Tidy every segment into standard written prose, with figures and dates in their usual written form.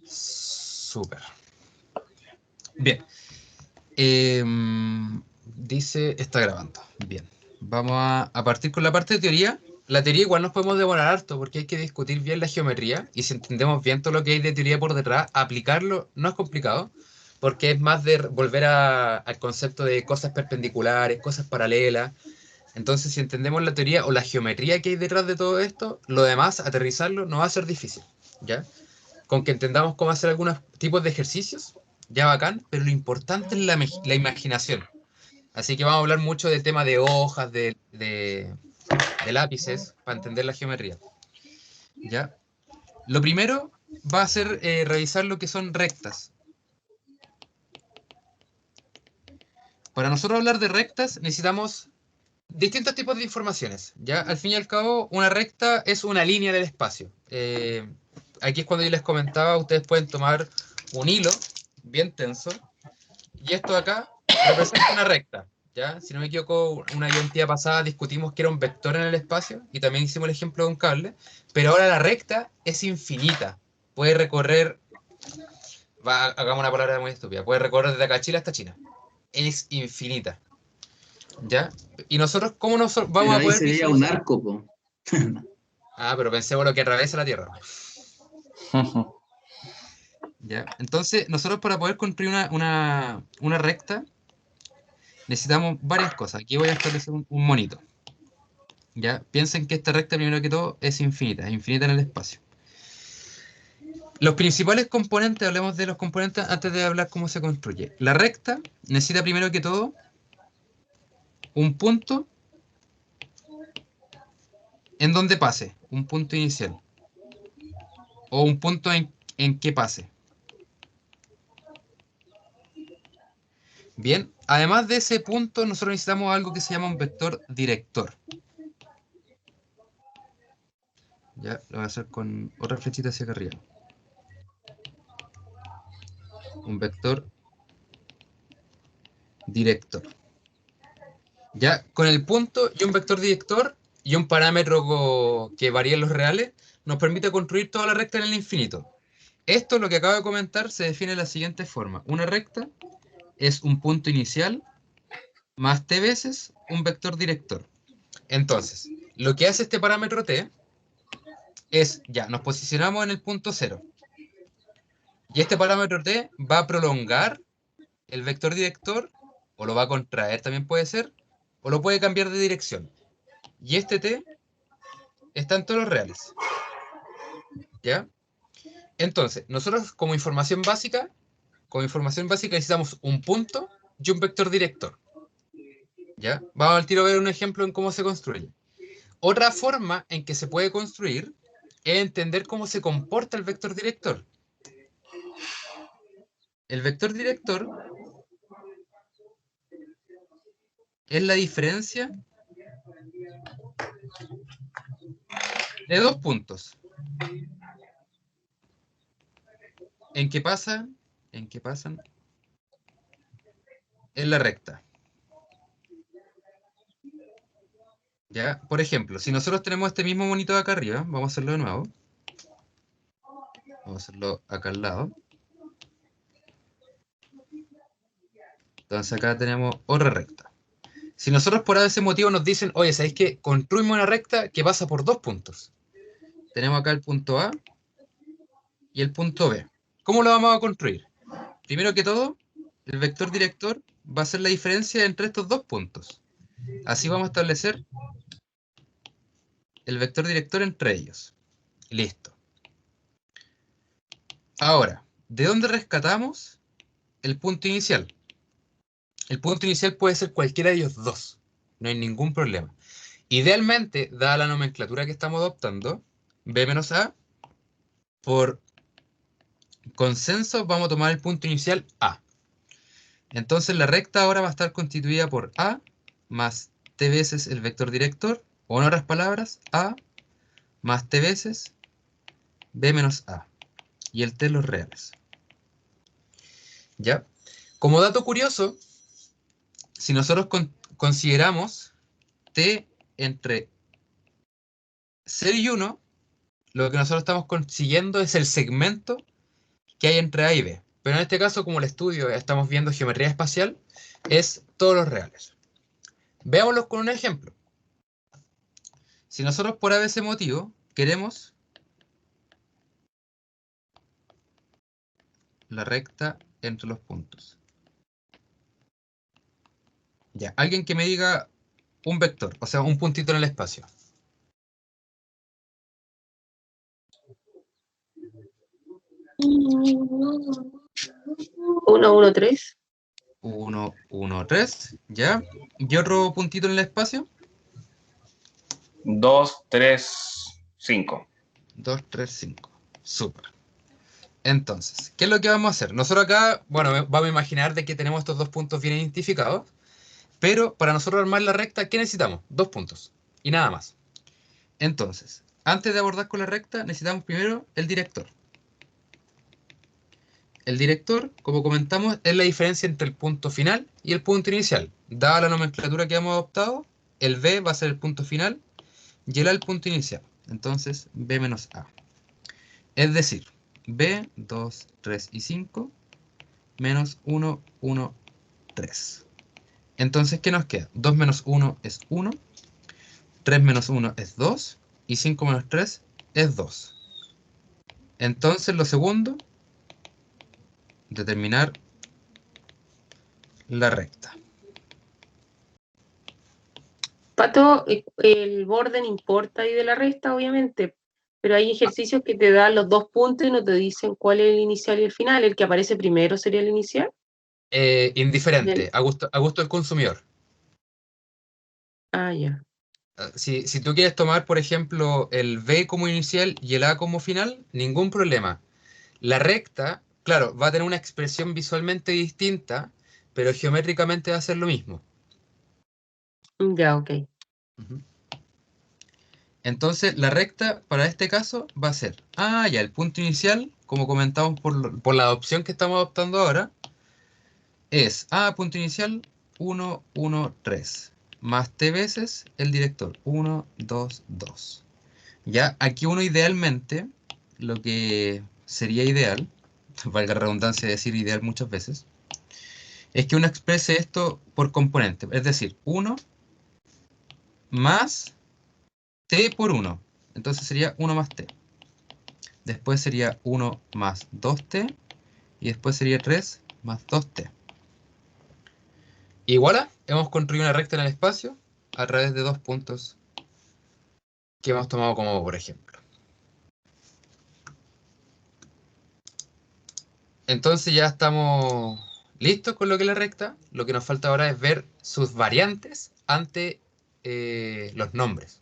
Súper. Bien. Dice, está grabando. Bien. Vamos a partir con la parte de teoría. La teoría igual nos podemos demorar harto porque hay que discutir bien la geometría y si entendemos bien todo lo que hay de teoría por detrás, aplicarlo no es complicado porque es más de volver al concepto de cosas perpendiculares, cosas paralelas. Entonces, si entendemos la teoría o la geometría que hay detrás de todo esto, lo demás, aterrizarlo, no va a ser difícil, ¿ya? Con que entendamos cómo hacer algunos tipos de ejercicios, ya bacán, pero lo importante es la imaginación. Así que vamos a hablar mucho del tema de hojas, de lápices, para entender la geometría, ¿ya? Lo primero va a ser revisar lo que son rectas. Para nosotros hablar de rectas necesitamos distintos tipos de informaciones, ¿ya? Al fin y al cabo, una recta es una línea del espacio. Aquí es cuando yo les comentaba, ustedes pueden tomar un hilo bien tenso, y esto de acá representa una recta, ¿ya? Si no me equivoco, una identidad pasada discutimos que era un vector en el espacio, y también hicimos el ejemplo de un cable, pero ahora la recta es infinita. Puede recorrer, hagamos una palabra muy estúpida, puede recorrer desde acá a Chile hasta China. Es infinita. ¿Ya? Y nosotros, ¿cómo nos vamos Pero a ahí poder sería un visualizar? arco, po. Ah, pero pensemos lo que atraviesa la Tierra. ¿Ya? Entonces, nosotros para poder construir una recta, necesitamos varias cosas. Aquí voy a establecer un monito. ¿Ya? Piensen que esta recta, primero que todo, es infinita en el espacio. Los principales componentes, hablemos de los componentes antes de hablar cómo se construye. La recta necesita primero que todo un punto en donde pase, un punto inicial. O un punto en que pase. Bien, además de ese punto, nosotros necesitamos algo que se llama un vector director. Ya, lo voy a hacer con otra flechita hacia acá arriba. Un vector director. Ya, con el punto y un vector director y un parámetro que varía en los reales, nos permite construir toda la recta en el infinito. Esto, lo que acabo de comentar, se define de la siguiente forma. Una recta es un punto inicial más t veces un vector director. Entonces, lo que hace este parámetro t es, ya, nos posicionamos en el punto cero. Y este parámetro t va a prolongar el vector director, o lo va a contraer también puede ser, o lo puede cambiar de dirección. Y este t está en todos los reales. ¿Ya? Entonces, nosotros como información básica necesitamos un punto y un vector director. ¿Ya? Vamos al tiro a ver un ejemplo en cómo se construye. Otra forma en que se puede construir es entender cómo se comporta el vector director. El vector director es la diferencia de dos puntos. ¿En qué pasan? ¿En qué pasan? En la recta. ¿Ya? Por ejemplo, si nosotros tenemos este mismo monito de acá arriba, vamos a hacerlo de nuevo. Vamos a hacerlo acá al lado. Entonces acá tenemos otra recta. Si nosotros por ese motivo nos dicen, oye, ¿sabéis qué? Construimos una recta que pasa por dos puntos. Tenemos acá el punto A y el punto B. ¿Cómo lo vamos a construir? Primero que todo, el vector director va a ser la diferencia entre estos dos puntos. Así vamos a establecer el vector director entre ellos. Listo. Ahora, ¿de dónde rescatamos el punto inicial? El punto inicial puede ser cualquiera de ellos dos. No hay ningún problema. Idealmente, dada la nomenclatura que estamos adoptando, B menos A, por consenso vamos a tomar el punto inicial A. Entonces la recta ahora va a estar constituida por A más T veces el vector director, o en otras palabras, A más T veces B menos A. Y el T los reales. ¿Ya? Como dato curioso, si nosotros consideramos T entre 0 y 1, lo que nosotros estamos consiguiendo es el segmento que hay entre A y B. Pero en este caso, como el estudio estamos viendo geometría espacial, es todos los reales. Veámoslo con un ejemplo. Si nosotros por ese motivo queremos la recta entre los puntos. Ya, alguien que me diga un vector, o sea, un puntito en el espacio. 1, 1, 3. 1, 1, 3, ¿ya? ¿Y otro puntito en el espacio? 2, 3, 5. 2, 3, 5. Súper. Entonces, ¿qué es lo que vamos a hacer? Nosotros acá, bueno, vamos a imaginar de que tenemos estos dos puntos bien identificados, pero para nosotros armar la recta, ¿qué necesitamos? Dos puntos y nada más. Entonces, antes de abordar con la recta, necesitamos primero el director. El director, como comentamos, es la diferencia entre el punto final y el punto inicial. Dada la nomenclatura que hemos adoptado, el B va a ser el punto final y el A el punto inicial. Entonces, B menos A. Es decir, B, 2, 3 y 5 menos 1, 1, 3. Entonces, ¿qué nos queda? 2 menos 1 es 1, 3 menos 1 es 2 y 5 menos 3 es 2. Entonces, lo segundo, determinar la recta. Pato, el borde no importa ahí de la recta, obviamente, pero hay ejercicios que te dan los dos puntos y no te dicen cuál es el inicial y el final. El que aparece primero sería el inicial. Indiferente, a gusto del consumidor. Ya. Si tú quieres tomar, por ejemplo, el B como inicial y el A como final, ningún problema. La recta, claro, va a tener una expresión visualmente distinta, pero geométricamente va a ser lo mismo. Ya, ok. Ujú. Entonces, la recta para este caso va a ser, ya, el punto inicial, como comentamos por la adopción que estamos adoptando ahora, es punto inicial 1, 1, 3, más t veces el director 1, 2, 2. Ya, aquí uno idealmente, lo que sería ideal, valga la redundancia de decir ideal muchas veces, es que uno exprese esto por componente, es decir, 1 más t por 1. Entonces sería 1 más t. Después sería 1 más 2t. Y después sería 3 más 2t. Y voilà, hemos construido una recta en el espacio a través de dos puntos que hemos tomado como por ejemplo. Entonces ya estamos listos con lo que es la recta. Lo que nos falta ahora es ver sus variantes ante los nombres.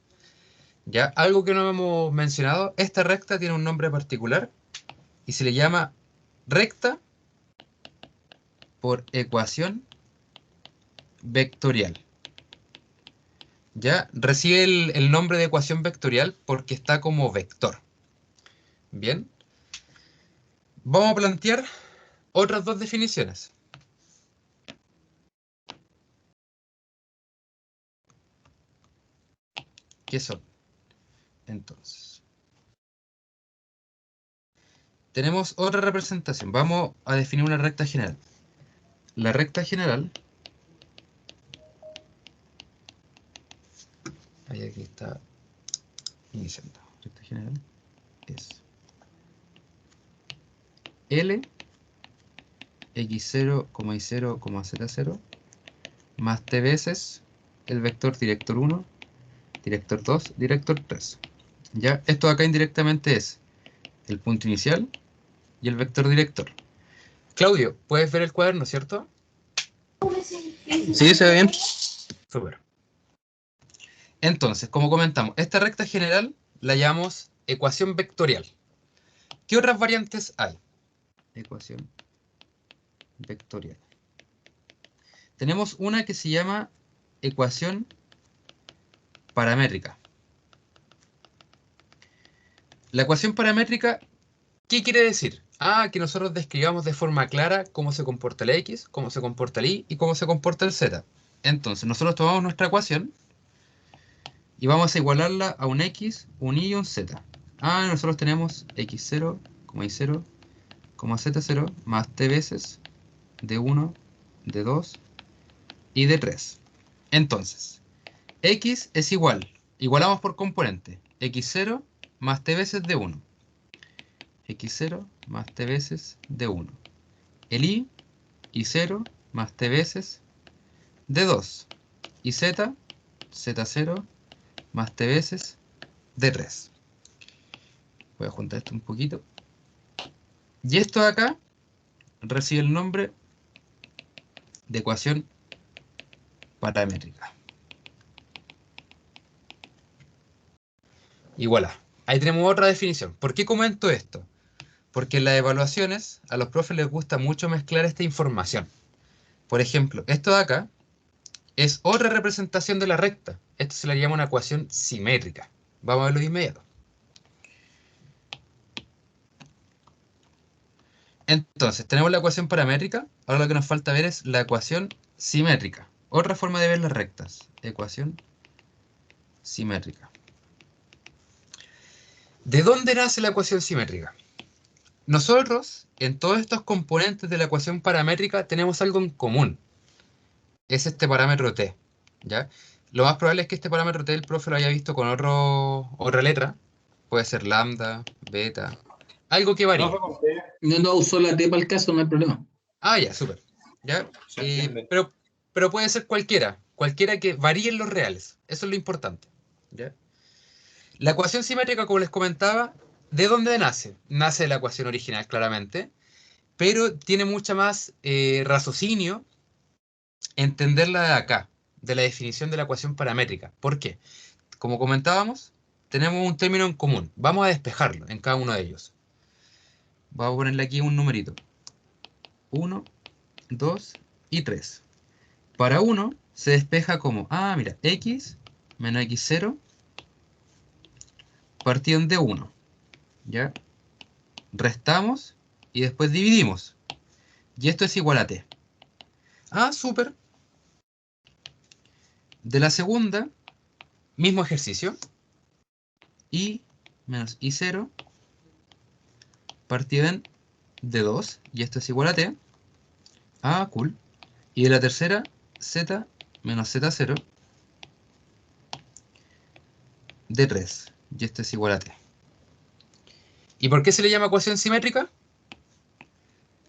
Ya, algo que no hemos mencionado, esta recta tiene un nombre particular y se le llama recta por ecuación vectorial. Ya, recibe el nombre de ecuación vectorial porque está como vector. Bien, vamos a plantear otras dos definiciones. ¿Qué son? Entonces, tenemos otra representación. Vamos a definir una recta general. La recta general, ahí aquí está iniciando. Recta general es L x0, y0, z0 más t veces el vector director 1, director 2, director 3. Ya, esto acá indirectamente es el punto inicial y el vector director. Claudio, puedes ver el cuaderno, ¿cierto? Sí, se ve bien. Súper. Entonces, como comentamos, esta recta general la llamamos ecuación vectorial. ¿Qué otras variantes hay? Ecuación vectorial. Tenemos una que se llama ecuación paramétrica. La ecuación paramétrica, ¿qué quiere decir? Que nosotros describamos de forma clara cómo se comporta el X, cómo se comporta el Y y cómo se comporta el Z. Entonces, nosotros tomamos nuestra ecuación y vamos a igualarla a un X, un Y y un Z. nosotros tenemos x0, y0, z0 más t veces d1, d2 y d3. Entonces, x es igualamos por componente, x0 más t veces d1, x0 más t veces d1, el y0 más t veces d2, y z0 más t veces d3. Voy a juntar esto un poquito. Y esto de acá recibe el nombre de ecuación paramétrica. Y voilà. Ahí tenemos otra definición. ¿Por qué comento esto? Porque en las evaluaciones a los profes les gusta mucho mezclar esta información. Por ejemplo, esto de acá es otra representación de la recta. Esto se le llama una ecuación simétrica. Vamos a verlo de inmediato. Entonces, tenemos la ecuación paramétrica. Ahora lo que nos falta ver es la ecuación simétrica. Otra forma de ver las rectas. Ecuación simétrica. ¿De dónde nace la ecuación simétrica? Nosotros, en todos estos componentes de la ecuación paramétrica, tenemos algo en común. Es este parámetro t. ¿Ya? Lo más probable es que este parámetro t el profe lo haya visto con otra letra. Puede ser lambda, beta, algo que varíe. No usó la T para el caso, no hay problema. Ah, ya, súper. ¿Ya? Se entiende. Pero puede ser cualquiera que varíe en los reales. Eso es lo importante. ¿Ya? La ecuación simétrica, como les comentaba, ¿de dónde nace? Nace de la ecuación original, claramente, pero tiene mucha más raciocinio entenderla de acá, de la definición de la ecuación paramétrica. ¿Por qué? Como comentábamos, tenemos un término en común. Vamos a despejarlo en cada uno de ellos. Vamos a ponerle aquí un numerito. 1, 2 y 3. Para 1 se despeja como, mira, x menos x0 partido en d1. ¿Ya? Restamos y después dividimos. Y esto es igual a t. Súper. De la segunda, mismo ejercicio. Y menos y0 partido en d2. Y esto es igual a t. Cool. Y de la tercera, z menos z0 d3. Y esto es igual a t. ¿Y por qué se le llama ecuación simétrica?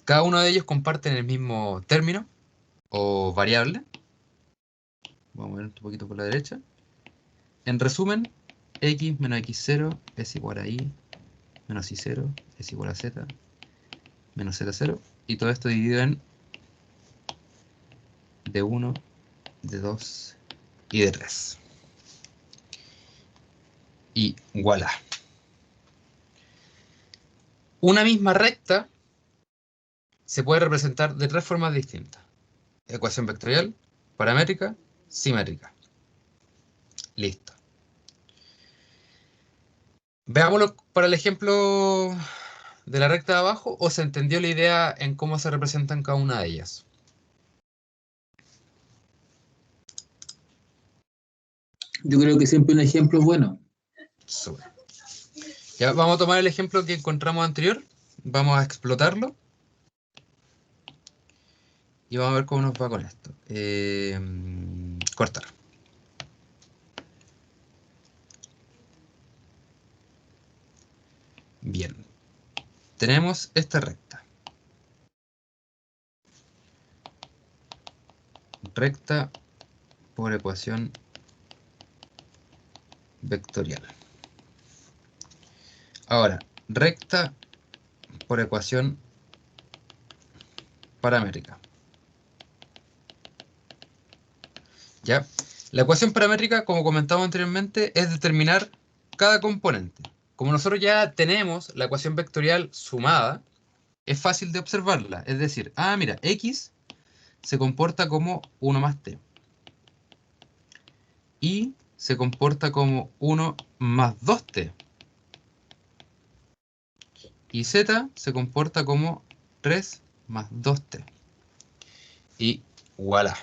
Cada uno de ellos comparten el mismo término o variable. Vamos a ver un poquito por la derecha. En resumen, x menos x0 es igual a y menos y0 es igual a z menos z0. Y todo esto dividido en d1, d2 y d3. Y voilà. Una misma recta se puede representar de tres formas distintas. Ecuación vectorial, paramétrica, simétrica. Listo. Veámoslo para el ejemplo de la recta de abajo, o se entendió la idea en cómo se representan cada una de ellas. Yo creo que siempre un ejemplo es bueno. Súper. Ya vamos a tomar el ejemplo que encontramos anterior. Vamos a explotarlo. Y vamos a ver cómo nos va con esto. Cortar. Bien. Tenemos esta recta. Recta por ecuación vectorial. Ahora, recta por ecuación paramétrica. ¿Ya? La ecuación paramétrica, como comentaba anteriormente, es determinar cada componente. Como nosotros ya tenemos la ecuación vectorial sumada, es fácil de observarla. Es decir, mira, x se comporta como 1 más t. Y se comporta como 1 más 2t. Y z se comporta como 3 más 2t. Y voilà.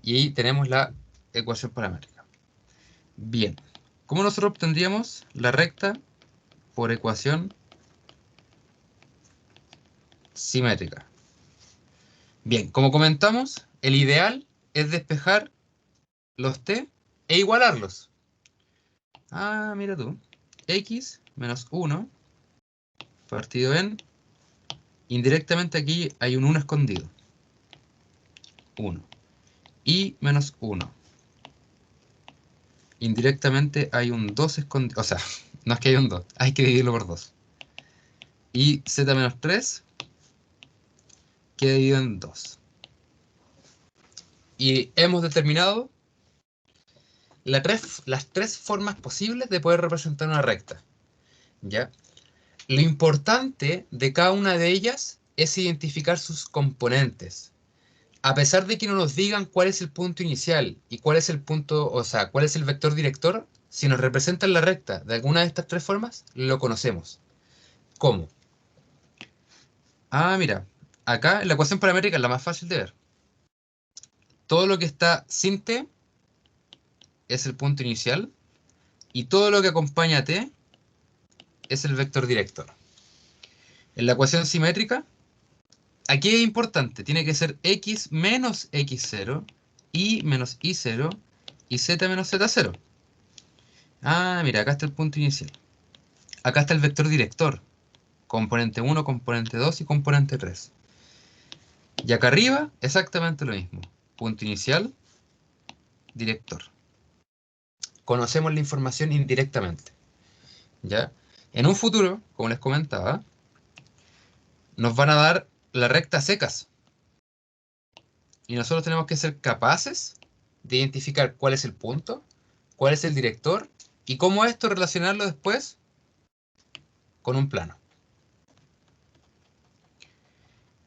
Y ahí tenemos la ecuación paramétrica. Bien. ¿Cómo nosotros obtendríamos la recta por ecuación simétrica? Bien, como comentamos, el ideal es despejar los t e igualarlos. Ah, mira tú. X menos 1 partido en... Indirectamente aquí hay un 1 escondido. 1. Y menos 1. Indirectamente hay un 2 escondido. O sea, no es que haya un 2, hay que dividirlo por 2. Y z menos 3 queda dividido en 2. Y hemos determinado las tres formas posibles de poder representar una recta. ¿Ya? Lo importante de cada una de ellas es identificar sus componentes. A pesar de que no nos digan cuál es el punto inicial y cuál es el punto, o sea, cuál es el vector director, si nos representan la recta de alguna de estas tres formas, lo conocemos. ¿Cómo? Ah, mira, acá en la ecuación paramétrica es la más fácil de ver. Todo lo que está sin t es el punto inicial y todo lo que acompaña a t es el vector director. En la ecuación simétrica, aquí es importante, tiene que ser x menos x0, y menos y0 y z menos z0. Ah, mira, acá está el punto inicial. Acá está el vector director. Componente 1, componente 2 y componente 3. Y acá arriba, exactamente lo mismo. Punto inicial, director. Conocemos la información indirectamente. ¿Ya? En un futuro, como les comentaba, nos van a dar las rectas secas. Y nosotros tenemos que ser capaces de identificar cuál es el punto, cuál es el director y cómo esto relacionarlo después con un plano.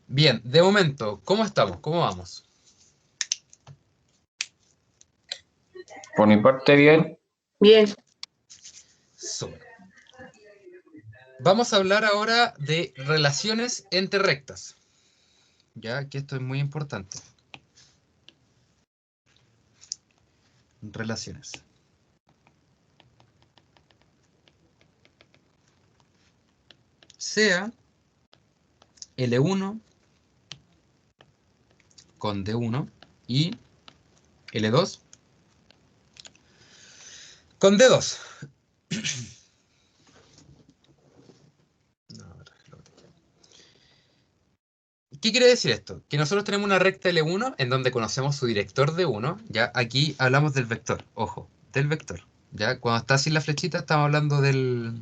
Bien, de momento, ¿cómo estamos? ¿Cómo vamos? Por mi parte, bien. Bien, Súper. Vamos a hablar ahora de relaciones entre rectas. Ya que esto es muy importante. Relaciones. Sea L1 con D1 y L2 con D2. ¿Qué quiere decir esto? Que nosotros tenemos una recta L1 en donde conocemos su director D1. Ya aquí hablamos del vector. Ojo, del vector. Ya cuando está sin la flechita estamos hablando de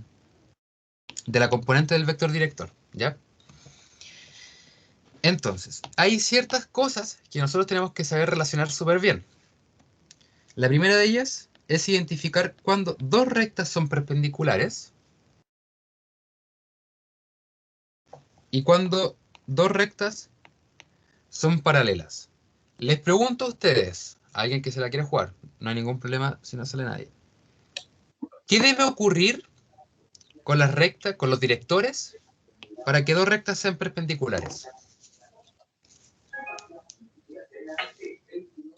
la componente del vector director. ¿Ya? Entonces, hay ciertas cosas que nosotros tenemos que saber relacionar súper bien. La primera de ellas es identificar cuando dos rectas son perpendiculares y cuando dos rectas son paralelas. Les pregunto a ustedes, a alguien que se la quiera jugar, no hay ningún problema si no sale nadie. ¿Qué debe ocurrir con las rectas, con los directores, para que dos rectas sean perpendiculares?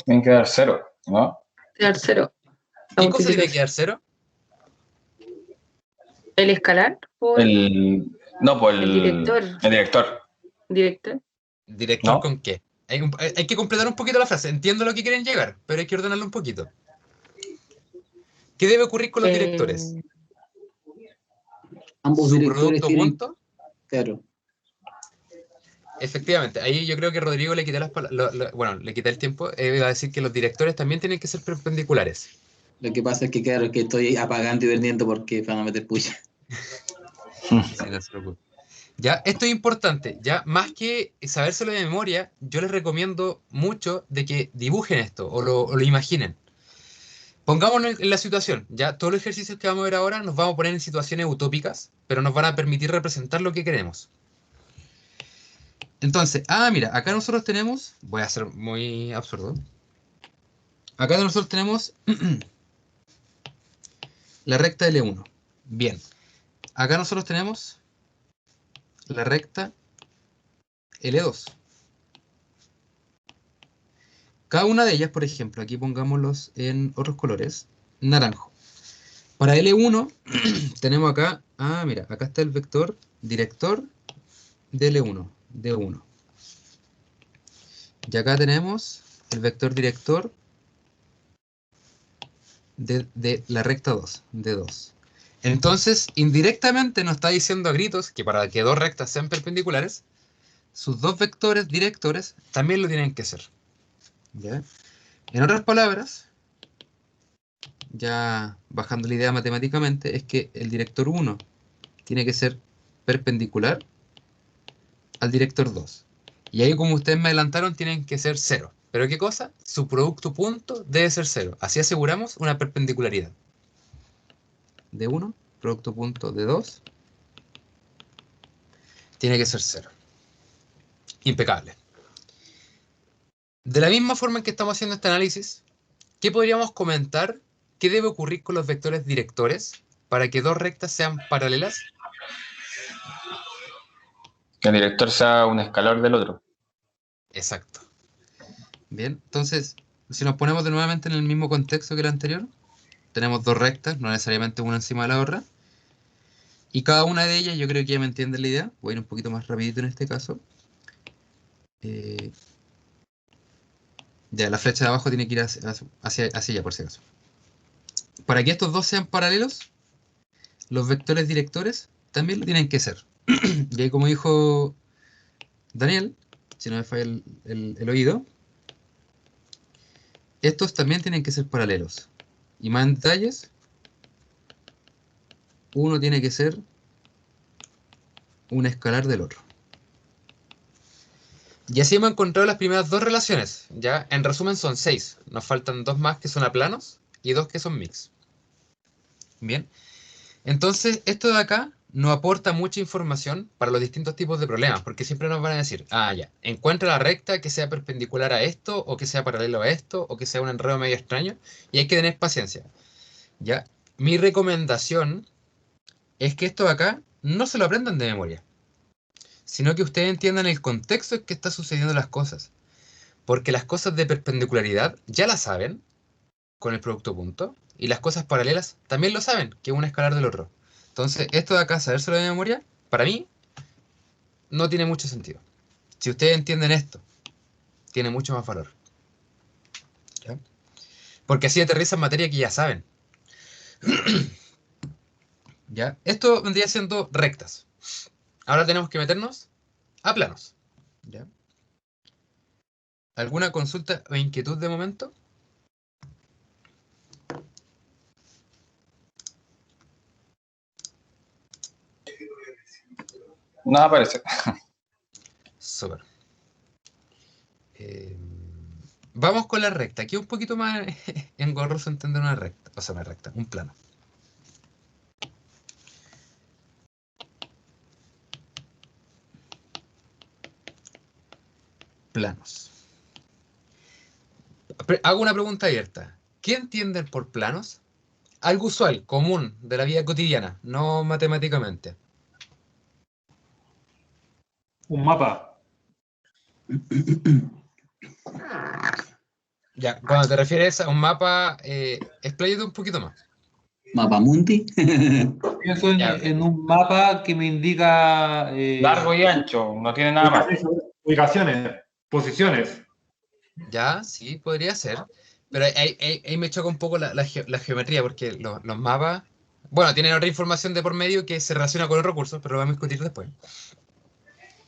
Tienen que dar 0, ¿no? quedar cero. La ¿Qué cosa tiene que multiplicación. dar cero? El escalar por No, pues el director. el director, Director. ¿Director ¿no? con qué? Hay que completar un poquito la frase. Entiendo lo que quieren llegar, pero hay que ordenarlo un poquito. ¿Qué debe ocurrir con los directores? Eh, Ambos Su directores producto tienen, punto. claro, Efectivamente, ahí yo creo que Rodrigo le quité bueno, le quité el tiempo. Iba a decir que los directores también tienen que ser perpendiculares. lo que pasa es que, claro, que estoy apagando y vendiendo porque para no meter puya. Sí, no se preocupe. Ya, esto es importante. Ya, más que sabérselo de memoria, yo les recomiendo mucho de que dibujen esto o lo imaginen. Pongámonos en la situación. Ya, todos los ejercicios que vamos a ver ahora nos vamos a poner en situaciones utópicas, pero nos van a permitir representar lo que queremos. Entonces, mira, acá nosotros tenemos, voy a ser muy absurdo. Acá nosotros tenemos la recta L1. Bien. Acá nosotros tenemos la recta L2. Cada una de ellas, por ejemplo, aquí pongámoslos en otros colores, naranjo. Para L1 tenemos acá, mira, acá está el vector director de L1, D1. Y acá tenemos el vector director de la recta 2, D2. Entonces, indirectamente nos está diciendo a gritos que para que dos rectas sean perpendiculares, sus dos vectores directores también lo tienen que ser. ¿Ya? En otras palabras, ya bajando la idea matemáticamente, es que el director 1 tiene que ser perpendicular al director 2. Y ahí, como ustedes me adelantaron, tienen que ser 0. ¿Pero qué cosa? Su producto punto debe ser 0. Así aseguramos una perpendicularidad. De 1, producto punto de 2, tiene que ser 0. Impecable. De la misma forma en que estamos haciendo este análisis, ¿qué podríamos comentar? ¿Qué debe ocurrir con los vectores directores para que dos rectas sean paralelas? Que el director sea un escalar del otro. Exacto. Bien, entonces, si nos ponemos de nuevamente en el mismo contexto que el anterior, tenemos dos rectas, no necesariamente una encima de la otra, y cada una de ellas, yo creo que ya me entienden la idea, voy a ir un poquito más rapidito en este caso. Ya, la flecha de abajo tiene que ir hacia allá, por si acaso. Para que estos dos sean paralelos, los vectores directores también lo tienen que ser. Y ahí, como dijo Daniel, si no me falla el oído, estos también tienen que ser paralelos. Y más en detalles, uno tiene que ser un escalar del otro. Y así hemos encontrado las primeras dos relaciones. Ya, en resumen son 6. Nos faltan 2 más que son aplanos y 2 que son mix. Bien. Entonces, esto de acá nos aporta mucha información para los distintos tipos de problemas, porque siempre nos van a decir, ya, encuentra la recta que sea perpendicular a esto, o que sea paralelo a esto, o que sea un enredo medio extraño, y hay que tener paciencia. ¿Ya? Mi recomendación es que esto de acá no se lo aprendan de memoria, sino que ustedes entiendan el contexto en que están sucediendo las cosas. Porque las cosas de perpendicularidad ya las saben con el producto punto, y las cosas paralelas también lo saben, que es un escalar del otro. Entonces, esto de acá, sabérselo de memoria, para mí, no tiene mucho sentido. Si ustedes entienden esto, tiene mucho más valor. ¿Ya? Porque así aterrizan materia que ya saben. ¿Ya? Esto vendría siendo rectas. Ahora tenemos que meternos a planos. ¿Ya? ¿Alguna consulta o inquietud de momento? Nada parece. Súper. Vamos con la recta. Aquí un poquito más engorroso entender una recta. O sea, una recta, un plano. Planos. Hago una pregunta abierta. ¿Qué entienden por planos? Algo usual, común, de la vida cotidiana, no matemáticamente. Un mapa. Ya, cuando te refieres a un mapa, expláyate un poquito más. Mapamundi. Pienso Ya, en un mapa que me indica Largo y ancho, no tiene nada más. ubicaciones, posiciones. ya, sí, podría ser. Pero ahí me choca un poco la geometría, porque los mapas, bueno, tienen otra información de por medio que se relaciona con los recursos, pero lo vamos a discutir después.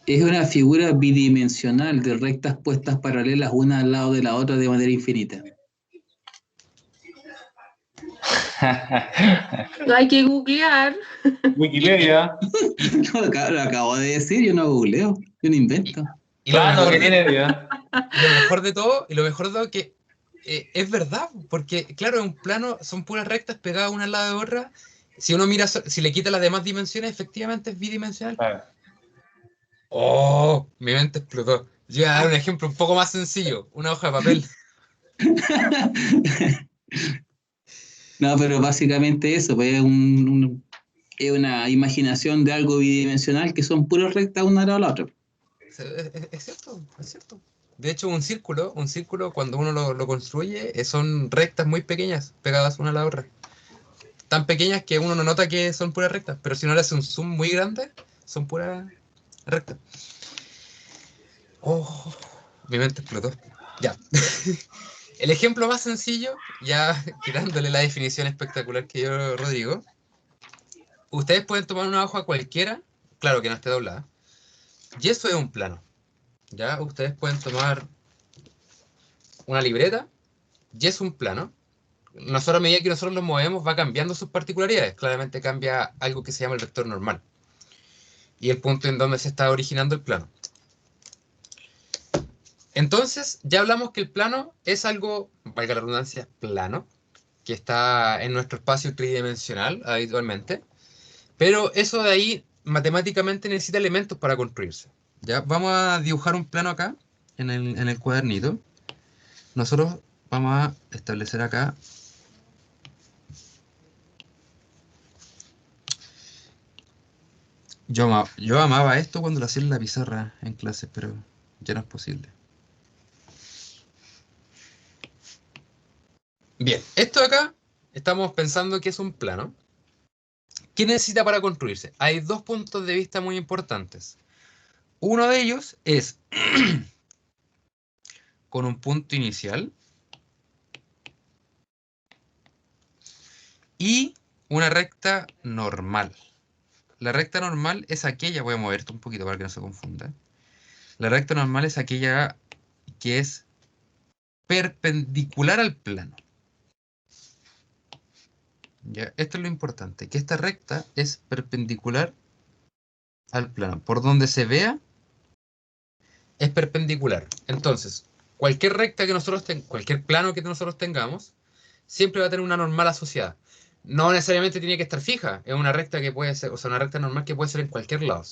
Es una figura bidimensional de rectas puestas paralelas una al lado de la otra de manera infinita. Lo hay que googlear. Wikipedia. Lo acabo de decir, yo no googleo, yo no invento. Y lo Plano mejor que de, tiene. y lo mejor de todo, que es verdad, porque claro, un plano son puras rectas pegadas una al lado de otra. Si uno mira, si le quita las demás dimensiones, efectivamente es bidimensional. Claro. Oh, mi mente explotó. Yo voy a dar un ejemplo un poco más sencillo, una hoja de papel. No, pero básicamente eso, pues es una imaginación de algo bidimensional que son puras rectas una al lado de la otra. Es cierto, es cierto. De hecho, un círculo cuando uno lo construye, son rectas muy pequeñas, pegadas una a la otra. tan pequeñas que uno no nota que son puras rectas, pero si uno le hace un zoom muy grande, son puras rectas. Oh, mi mente explotó. Ya. El ejemplo más sencillo, ya quitándole la definición espectacular que dio Rodrigo, ustedes pueden tomar una hoja cualquiera, claro que no esté doblada, y eso es un plano. Ya, ustedes pueden tomar una libreta, y es un plano. Nosotros, a medida que nosotros lo movemos, va cambiando sus particularidades. Claramente cambia algo que se llama el vector normal. Y el punto en donde se está originando el plano. Entonces, ya hablamos que el plano es algo, valga la redundancia, plano, que está en nuestro espacio tridimensional habitualmente. Pero eso de ahí, matemáticamente, necesita elementos para construirse. Ya, vamos a dibujar un plano acá, en el cuadernito. Nosotros vamos a establecer acá yo amaba esto cuando lo hacía en la pizarra en clase, pero ya no es posible. Bien, esto de acá estamos pensando que es un plano. ¿Qué necesita para construirse? Hay dos puntos de vista muy importantes. Uno de ellos es con un punto inicial y una recta normal. La recta normal es aquella, voy a moverte un poquito para que no se confunda. La recta normal es aquella que es perpendicular al plano. Ya, esto es lo importante, que esta recta es perpendicular al plano. Por donde se vea, es perpendicular. Entonces, cualquier recta que nosotros cualquier plano que nosotros tengamos, siempre va a tener una normal asociada. No necesariamente tiene que estar fija, es una recta que puede ser, o sea, una recta normal que puede ser en cualquier lado.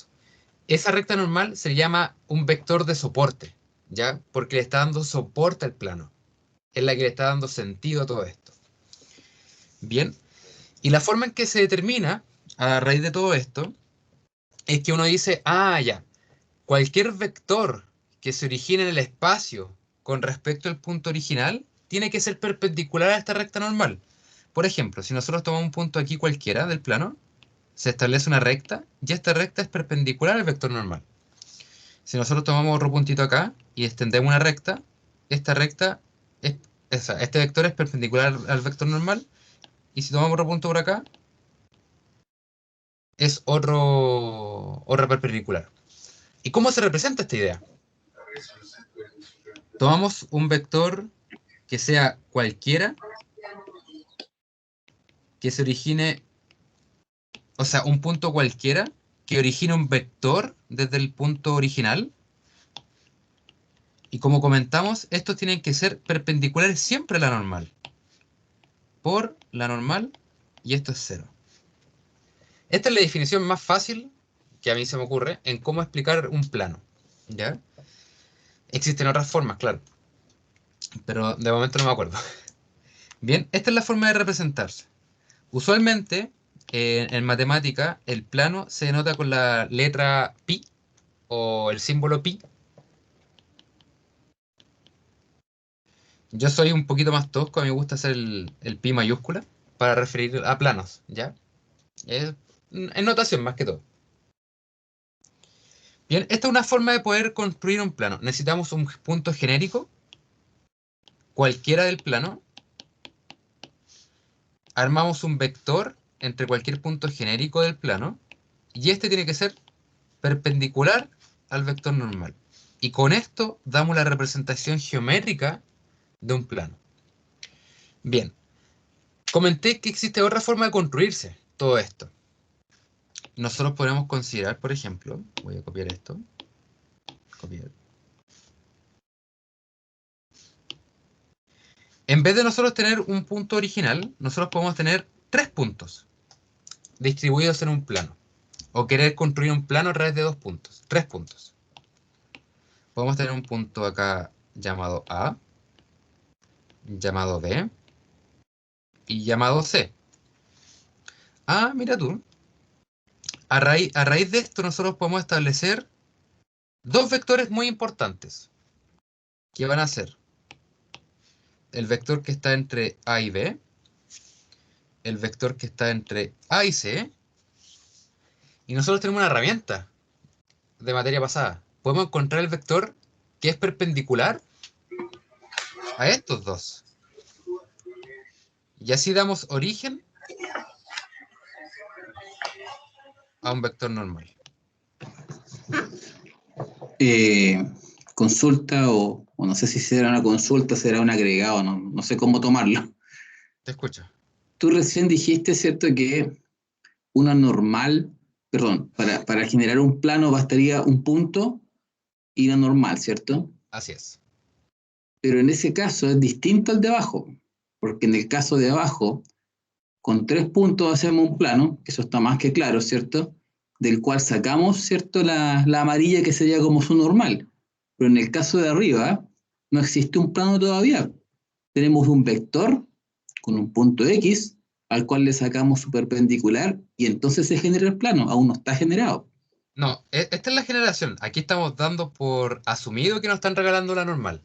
Esa recta normal se llama un vector de soporte, ¿ya? Porque le está dando soporte al plano. Es la que le está dando sentido a todo esto. Bien, y la forma en que se determina, a raíz de todo esto, es que uno dice, ah, ya, cualquier vector que se origine en el espacio con respecto al punto original tiene que ser perpendicular a esta recta normal. Por ejemplo, si nosotros tomamos un punto aquí cualquiera del plano, se establece una recta y esta recta es perpendicular al vector normal. Si nosotros tomamos otro puntito acá y extendemos una recta, esta recta este vector es perpendicular al vector normal, y si tomamos otro punto por acá, es otra perpendicular. ¿Y cómo se representa esta idea? Tomamos un vector que sea cualquiera, que se origine, o sea, un punto cualquiera que origine un vector desde el punto original. Y como comentamos, estos tienen que ser perpendiculares siempre a la normal. Por la normal, y esto es 0. Esta es la definición más fácil que a mí se me ocurre en cómo explicar un plano. ¿Ya? Existen otras formas, claro, pero de momento no me acuerdo. Bien, esta es la forma de representarse. Usualmente, en matemática, el plano se denota con la letra pi o el símbolo pi. Yo soy un poquito más tosco, a mí me gusta hacer el pi mayúscula para referir a planos, ¿ya? Es en notación más que todo. Bien, esta es una forma de poder construir un plano. Necesitamos un punto genérico, cualquiera del plano. Armamos un vector entre cualquier punto genérico del plano. Y este tiene que ser perpendicular al vector normal. Y con esto damos la representación geométrica de un plano. Bien, comenté que existe otra forma de construirse todo esto. Nosotros podemos considerar, por ejemplo, voy a copiar esto. Copiar. En vez de nosotros tener un punto original, nosotros podemos tener 3 puntos distribuidos en un plano. O querer construir un plano a través de 2 puntos. 3 puntos. Podemos tener un punto acá llamado A, llamado B y llamado C. Ah, mira tú. A raíz de esto nosotros podemos establecer 2 vectores muy importantes. Que van a ser el vector que está entre A y B, el vector que está entre A y C, y nosotros tenemos una herramienta de materia pasada. Podemos encontrar el vector que es perpendicular a estos dos. Y así damos origen a un vector normal. Consulta o no sé si será una consulta, será un agregado, no sé cómo tomarlo. Te escucho. Tú recién dijiste, ¿cierto?, que una normal, perdón, para generar un plano bastaría un punto y una normal, ¿cierto? Así es. Pero en ese caso es distinto al de abajo, porque en el caso de abajo, con 3 puntos hacemos un plano, que eso está más que claro, ¿cierto?, del cual sacamos, ¿cierto?, la amarilla que sería como su normal. Pero en el caso de arriba, no existe un plano todavía. Tenemos un vector con un punto X, al cual le sacamos su perpendicular, y entonces se genera el plano, aún no está generado. No, esta es la generación. Aquí estamos dando por asumido que nos están regalando la normal.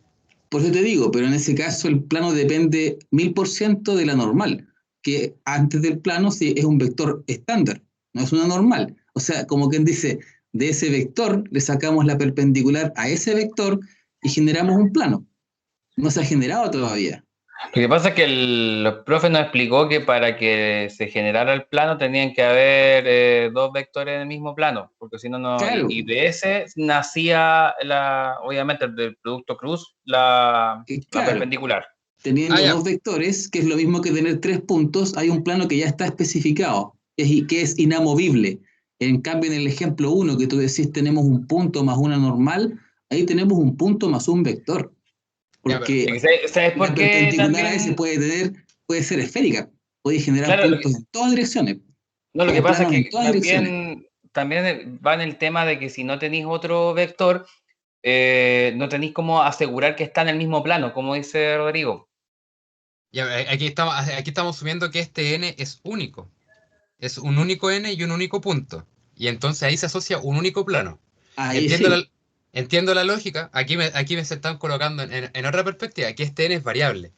Por eso te digo, pero en ese caso el plano depende 1000% de la normal, que antes del plano sí es un vector estándar, no es una normal. O sea, como quien dice, de ese vector le sacamos la perpendicular a ese vector y generamos un plano. No se ha generado todavía. Lo que pasa es que los profes nos explicó que para que se generara el plano tenían que haber dos vectores en el mismo plano, porque si no, Claro. y de ese nacía, obviamente, del producto cruz, la Claro, perpendicular. teniendo ya. 2 vectores, que es lo mismo que tener 3 puntos, hay un plano que ya está especificado, que es inamovible. En cambio, en el ejemplo 1 que tú decís tenemos un punto más una normal, ahí tenemos un punto más un vector. Porque ¿Sabes por la qué perpendicular a ese también? puede ser esférica, puede generar Claro, puntos en todas direcciones, no, lo que o pasa es planos en que todas direcciones. también va en el tema de que si no tenéis otro vector, no tenéis cómo asegurar que está en el mismo plano, como dice Rodrigo. Ya, aquí estamos asumiendo que este n es único. Es un único n y un único punto. Y entonces ahí se asocia un único plano. Ahí Entiendo sí, entiendo la lógica. Aquí me se están colocando en otra perspectiva, que este n es variable.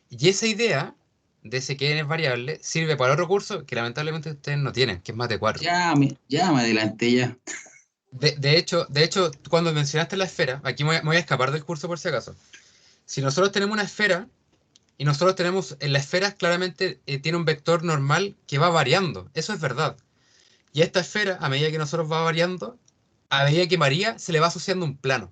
Y esa idea de ese que n es variable sirve para otro curso que lamentablemente ustedes no tienen, que es Mate 4. ya me adelanté ya. De hecho, cuando mencionaste la esfera, aquí me voy a escapar del curso por si acaso. Si nosotros tenemos una esfera, y nosotros tenemos, en la esfera claramente tiene un vector normal que va variando, eso es verdad. Y a esta esfera, a medida que nosotros va variando, a medida que varía, se le va asociando un plano.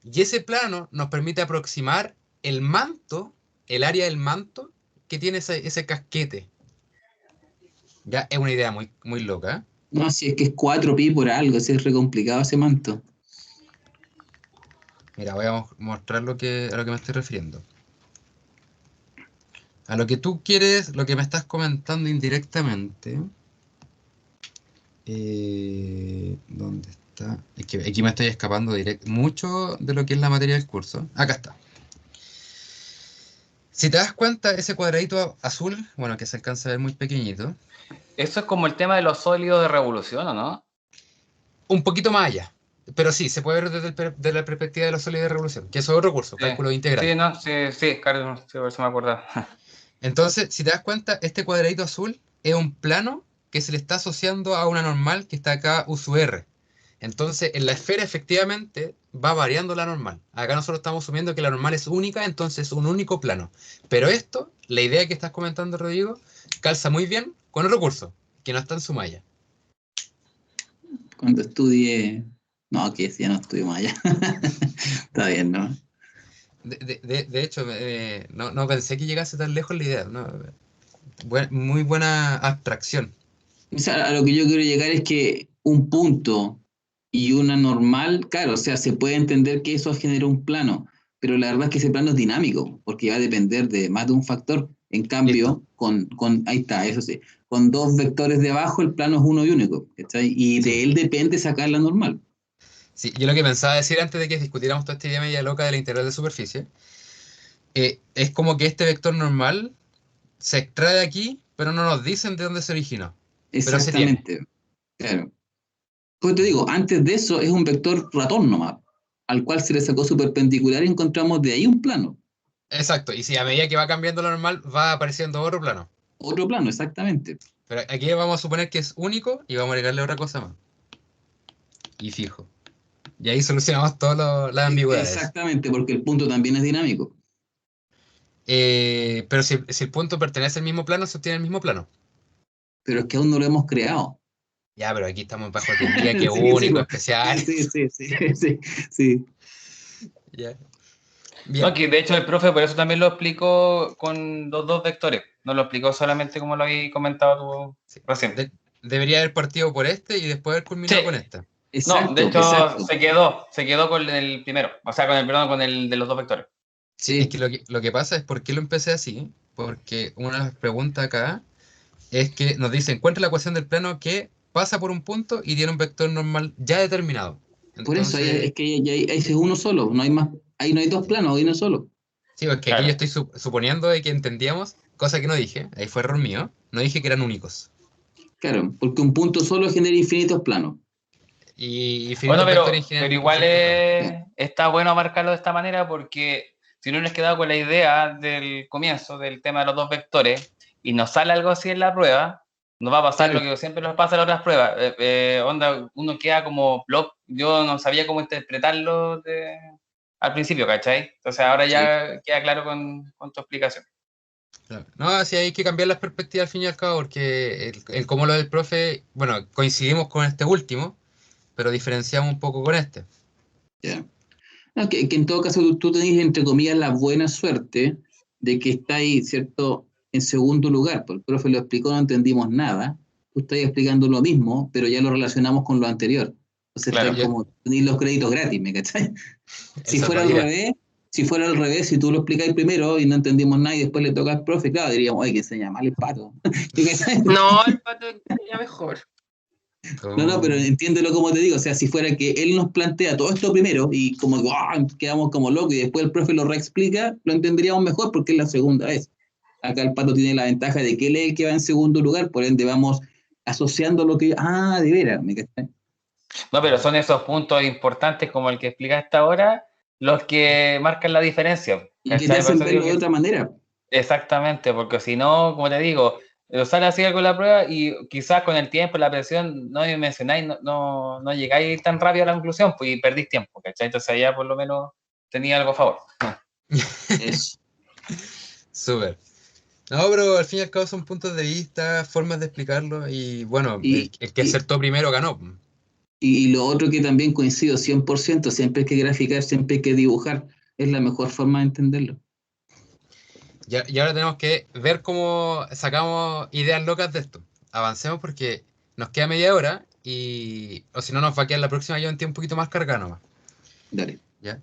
Y ese plano nos permite aproximar el manto, el área del manto, que tiene ese casquete. Ya es una idea muy, muy loca, ¿eh? No, si es que es 4pi por algo, si es re complicado ese manto. Mira, voy a mostrar a lo que me estoy refiriendo. A lo que tú quieres, lo que me estás comentando indirectamente. ¿Dónde está? Es que aquí me estoy escapando mucho de lo que es la materia del curso. Acá está. Si te das cuenta, ese cuadradito azul, bueno, que se alcanza a ver muy pequeñito, Eso es como el tema de los sólidos de revolución, ¿o no? un poquito más allá. Pero sí, se puede ver desde la perspectiva de los sólidos de revolución, que eso es otro curso, Sí, cálculo integral. sí, no, sí, claro, sí, por eso me acordaba. Entonces, si te das cuenta, este cuadradito azul es un plano que se le está asociando a una normal que está acá U sub R. Entonces, en la esfera efectivamente va variando la normal. Acá nosotros estamos asumiendo que la normal es única, entonces un único plano. Pero esto, la idea que estás comentando, Rodrigo, calza muy bien con otro curso, que no está en su malla. Cuando estudie... No, que ya no estudio más allá. Está bien, ¿no? De hecho, no pensé que llegase tan lejos la idea, ¿no? Muy buena abstracción. O sea, a lo que yo quiero llegar es que un punto y una normal, claro, o sea, se puede entender que eso genera un plano, pero la verdad es que ese plano es dinámico, porque va a depender de más de un factor. En Listo. cambio, ahí está, eso sí, con 2 vectores de abajo el plano es uno y único, ¿cachai? Y de Sí. él depende sacar la normal. Sí, yo lo que pensaba decir antes de que discutiéramos toda esta idea media loca de la integral de superficie, es como que este vector normal se extrae de aquí, pero no nos dicen de dónde se originó. Pero se tiene. Exactamente, claro. Pues te digo, antes de eso es un vector ratón nomás, al cual se le sacó su perpendicular y encontramos de ahí un plano. Exacto, y si a medida que va cambiando lo normal, va apareciendo otro plano. Otro plano, exactamente. Pero aquí vamos a suponer que es único y vamos a agregarle otra cosa más. Y fijo. Y ahí solucionamos todas las ambigüedades. Exactamente, porque el punto también es dinámico. Pero si el punto pertenece al mismo plano, se obtiene el mismo plano. Pero es que aún no lo hemos creado. Ya, pero aquí estamos bajo teoría que Sí, único, pues. especial. Sí. Ya. No, Bien. que de hecho el profe por eso también lo explicó con los dos vectores. No lo explicó solamente como lo habéis comentado Sí. tú recién. Debería haber partido por este y después haber culminado Sí. con esta. No, de Exacto, hecho exacto. se quedó con el primero. O sea, con el de los dos vectores. Sí, es Sí, que lo que pasa es por qué lo empecé así. Porque una de las preguntas acá es que nos dice, encuentra la ecuación del plano que pasa por un punto y tiene un vector normal ya determinado. por eso, ahí Entonces, es que ahí es uno solo, no hay más, ahí no hay dos planos, hay uno solo. sí, porque aquí yo Claro. estoy suponiendo de que entendíamos, cosa que no dije, ahí fue error mío, no dije que eran únicos. Claro, porque un punto solo genera infinitos planos. Y Bueno, infinitos vectores pero generan igual infinitos planos. está bueno marcarlo de esta manera porque si no nos quedado con la idea del comienzo del tema de los dos vectores y nos sale algo así en la prueba, nos va a pasar lo Claro, que siempre nos pasa en las otras pruebas. Onda, uno queda como blog, yo no sabía cómo interpretarlo al principio, ¿cachai? Entonces ahora sí. ya queda claro con tu explicación. Claro. No, sí hay que cambiar las perspectivas al fin y al cabo, porque el cómo lo del profe, bueno, coincidimos con este último, pero diferenciamos un poco con este. Ya. No, que en todo caso tú tenés, entre comillas, la buena suerte de que estáis, ¿cierto?, en segundo lugar, porque el profe lo explicó, no entendimos nada, tú estás explicando lo mismo, pero ya lo relacionamos con lo anterior. Entonces Claro. estáis como, tenéis los créditos gratis, ¿me cachai? Si Esa es fuera la al idea. revés, si tú lo explicáis primero y no entendimos nada y después le toca al profe, claro, diríamos, oye, que enseña mal el pato. ¿Me cachai? No, el pato sería mejor. No, pero Oh, entiéndelo como te digo, o sea, si fuera que él nos plantea todo esto primero y como que quedamos como locos y después el profe lo reexplica, lo entenderíamos mejor porque es la segunda vez. Acá el pato tiene la ventaja de que él es el que va en segundo lugar, por ende vamos asociando lo que, de veras, ¿me cachai? No, pero son esos puntos importantes como el que explicaste ahora los que marcan la diferencia, Y que te ¿cachai? Por hacen eso digo verlo de que otra manera. exactamente, porque si no, como te digo, lo sale así con la prueba y quizás con el tiempo, la presión, no mencionáis, no llegáis tan rápido a la conclusión, pues y perdís tiempo, ¿cachai? Entonces allá por lo menos tenía algo a favor. Eso. súper. No, pero al fin y al cabo son puntos de vista, formas de explicarlo y bueno, Y, el que y, acertó primero ganó. y lo otro que también coincido 100%, siempre hay que graficar, siempre hay que dibujar, es la mejor forma de entenderlo. Y ahora tenemos que ver cómo sacamos ideas locas de esto. Avancemos porque nos queda media hora y o si no nos va a quedar la próxima ya un tiempo un poquito más cargado nomás. Dale. ¿Ya?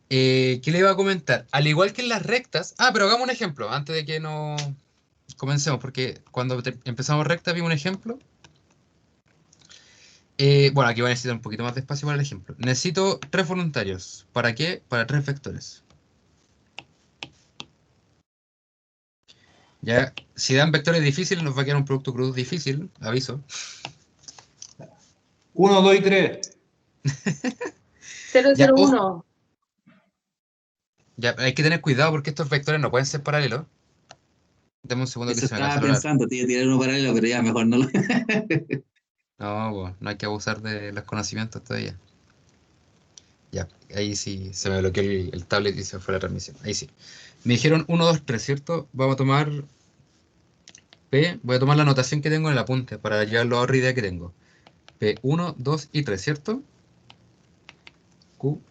¿Qué le iba a comentar? Al igual que en las rectas. Ah, pero hagamos un ejemplo antes de que no comencemos, porque cuando empezamos recta vi un ejemplo. Bueno, aquí voy a necesitar un poquito más de espacio para el ejemplo. Necesito tres voluntarios. ¿Para qué? Para tres vectores. Ya, si dan vectores difíciles, nos va a quedar un producto cruz difícil, aviso. 1, 2 y 3. Ya, ojo, 001. ya, hay que tener cuidado porque estos vectores no pueden ser paralelos. Dame un segundo que Eso se me va a estaba celular. pensando, te iba a tirar uno paralelo, pero ya mejor no lo. No, pues, no hay que abusar de los conocimientos todavía. Ya, ahí sí se me bloqueó el tablet y se fue la transmisión. Ahí sí. Me dijeron 1, 2, 3, ¿cierto? Vamos a tomar P. Voy a tomar la anotación que tengo en el apunte para llevarlo a otra idea que tengo. P1, 2 y 3, ¿cierto? Q.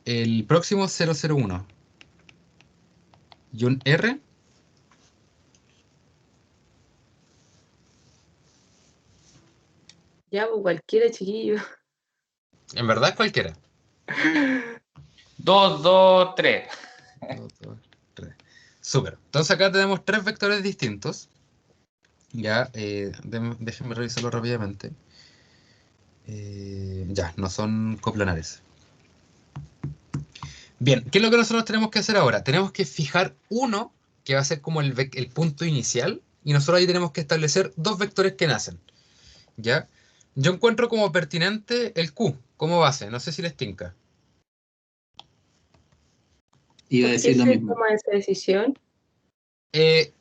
El próximo 001. Y un R. Ya, pues cualquiera, chiquillo. En verdad es cualquiera. 2, 2, 3. 2, 2, 3. Súper. Entonces acá tenemos tres vectores distintos. Ya, déjenme revisarlo rápidamente. Ya, no son coplanares. Bien, ¿qué es lo que nosotros tenemos que hacer ahora? Tenemos que fijar uno, que va a ser como el punto inicial, y nosotros ahí tenemos que establecer dos vectores que nacen. ¿Ya? Yo encuentro como pertinente el Q como base, no sé si les tinca. Iba a ¿Por qué decir lo se mismo. toma esa decisión? Eh,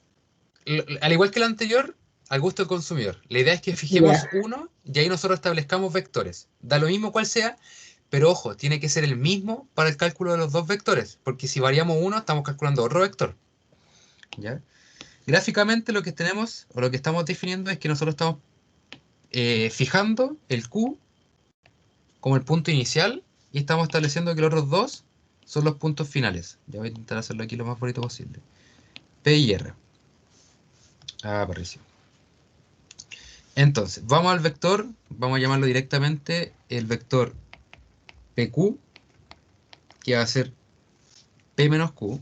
al igual que el anterior, al gusto del consumidor. La idea es que fijemos uno y ahí nosotros establezcamos vectores. Da lo mismo cual sea, pero ojo, tiene que ser el mismo para el cálculo de los dos vectores, porque si variamos uno, estamos calculando otro vector. ¿Ya? Gráficamente lo que tenemos, o lo que estamos definiendo es que nosotros estamos fijando el Q como el punto inicial y estamos estableciendo que los otros dos son los puntos finales. Ya voy a intentar hacerlo aquí lo más bonito posible. P y R. Aparición. Entonces, vamos al vector, vamos a llamarlo directamente el vector PQ, que va a ser P menos Q.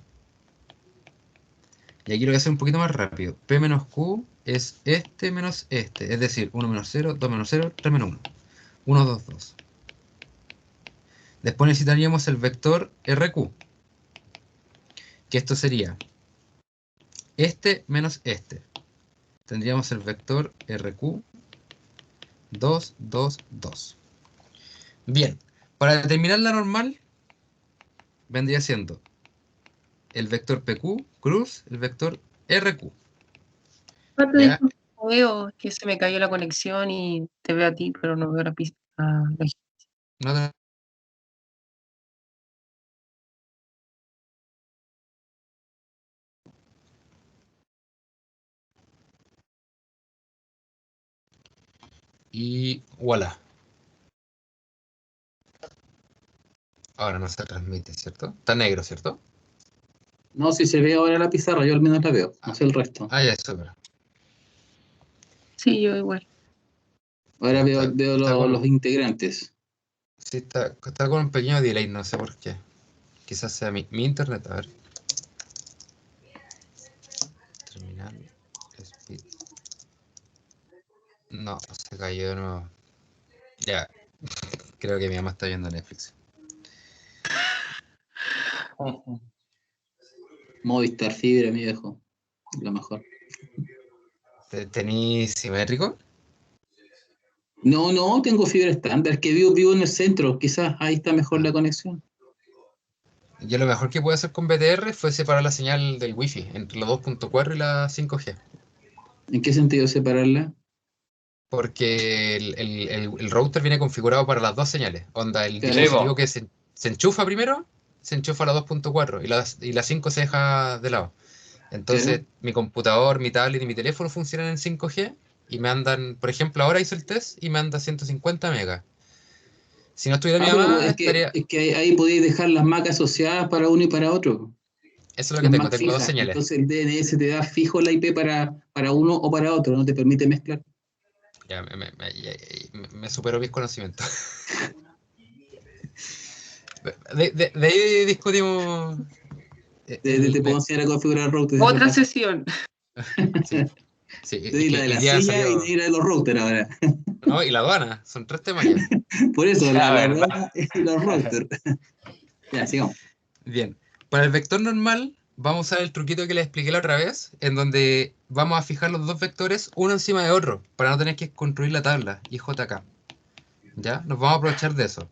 Y aquí lo voy a hacer un poquito más rápido. P menos Q es este menos este, es decir, 1 menos 0, 2 menos 0, 3 menos 1. 1, 2, 2. Después necesitaríamos el vector RQ, que esto sería este menos este. Tendríamos el vector RQ 2, 2, 2. Bien, para determinar la normal, vendría siendo el vector PQ cruz el vector RQ. ¿Ya? No veo que se me cayó la conexión y te veo a ti, pero no veo la pista. No te- Y voilà. Ahora no se transmite, ¿cierto? Está negro, ¿cierto? No, si se ve ahora la pizarra, yo al menos la veo, no sé el resto. Ah, ya, súper. Sí, yo igual. Ahora veo, Está- veo está con- los integrantes. Sí, está con un pequeño delay, no sé por qué. Quizás sea mi internet, a ver. Terminal. Speed. No, se cayó de nuevo. Ya. Creo que mi mamá está viendo Netflix. Movistar Fibra, mi viejo. Lo mejor. ¿Tenís simétrico? No, no, tengo fibra estándar, que vivo en el centro, quizás ahí está mejor la conexión. Yo lo mejor que pude hacer con BTR fue separar la señal del Wi-Fi entre la 2.4 y la 5G. ¿En qué sentido separarla? Porque el router viene configurado para las dos señales. Onda, el Claro. dispositivo po. que se enchufa primero, se enchufa a la 2.4 y la 5 se deja de lado. Entonces, Claro. mi computador, mi tablet y mi teléfono funcionan en 5G y me andan, por ejemplo, ahora hice el test y me anda 150 megas. Si no estuviera mi Pero mamá, es que, estaría... es que ahí podéis dejar las Mac asociadas para uno y para otro. Eso es lo que Las tengo, Mac tengo dos fijas. señales. Entonces el DNS te da fijo la IP para uno o para otro, no te permite mezclar. Ya, me superó mis conocimientos. De ahí discutimos. Te puedo enseñar a configurar routers desde Otra casa. sesión. Sí, sí, Te es di la que de hoy la día silla y te salió. di la de los routers ahora. No, y la aduana, son 3 temas ya. Por eso, La la verdad. aduana y los routers. Ya, sigamos. Bien, para el vector normal, vamos a usar el truquito que les expliqué la otra vez, en donde vamos a fijar los dos vectores uno encima de otro, para no tener que construir la tabla, IJK. ¿Ya? Nos vamos a aprovechar de eso.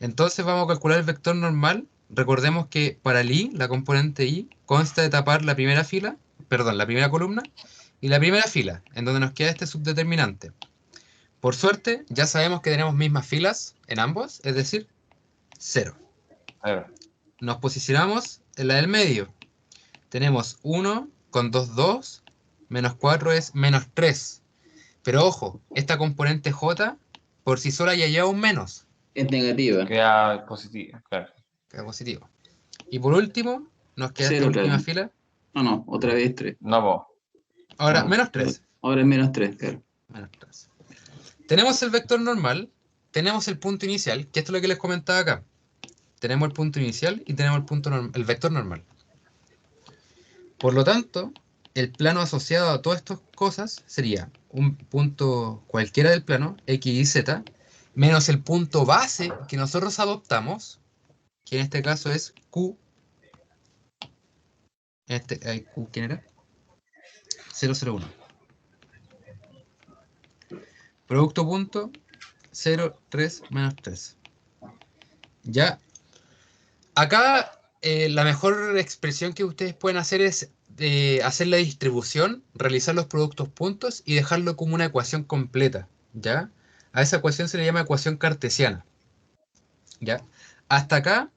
Entonces vamos a calcular el vector normal. Recordemos que para el i, la componente i, consta de tapar la primera fila, perdón, la primera columna y la primera fila, en donde nos queda este subdeterminante. Por suerte, ya sabemos que tenemos mismas filas en ambos, es decir, 0. Claro. Nos posicionamos en la del medio. Tenemos 1 con 2, 2, menos 4 es menos 3. Pero ojo, esta componente j por sí sola ya lleva un menos, Es negativa. Queda positivo, claro. queda positivo. Y por último, nos queda esta Cero otra última vez. fila. No, otra vez 3. No, po. Ahora, No, menos 3. ahora es menos 3, claro. Menos 3. Tenemos el vector normal, tenemos el punto inicial, que esto es lo que les comentaba acá. Tenemos el punto inicial y tenemos el vector normal. Por lo tanto, el plano asociado a todas estas cosas sería un punto cualquiera del plano, x y z, menos el punto base que nosotros adoptamos, que en este caso es q. Q, ¿quién era? 001. Producto punto 0, 3, menos 3. Ya. Acá la mejor expresión que ustedes pueden hacer es hacer la distribución, realizar los productos puntos y dejarlo como una ecuación completa, ¿ya? A esa ecuación se le llama ecuación cartesiana, ¿ya? Hasta acá,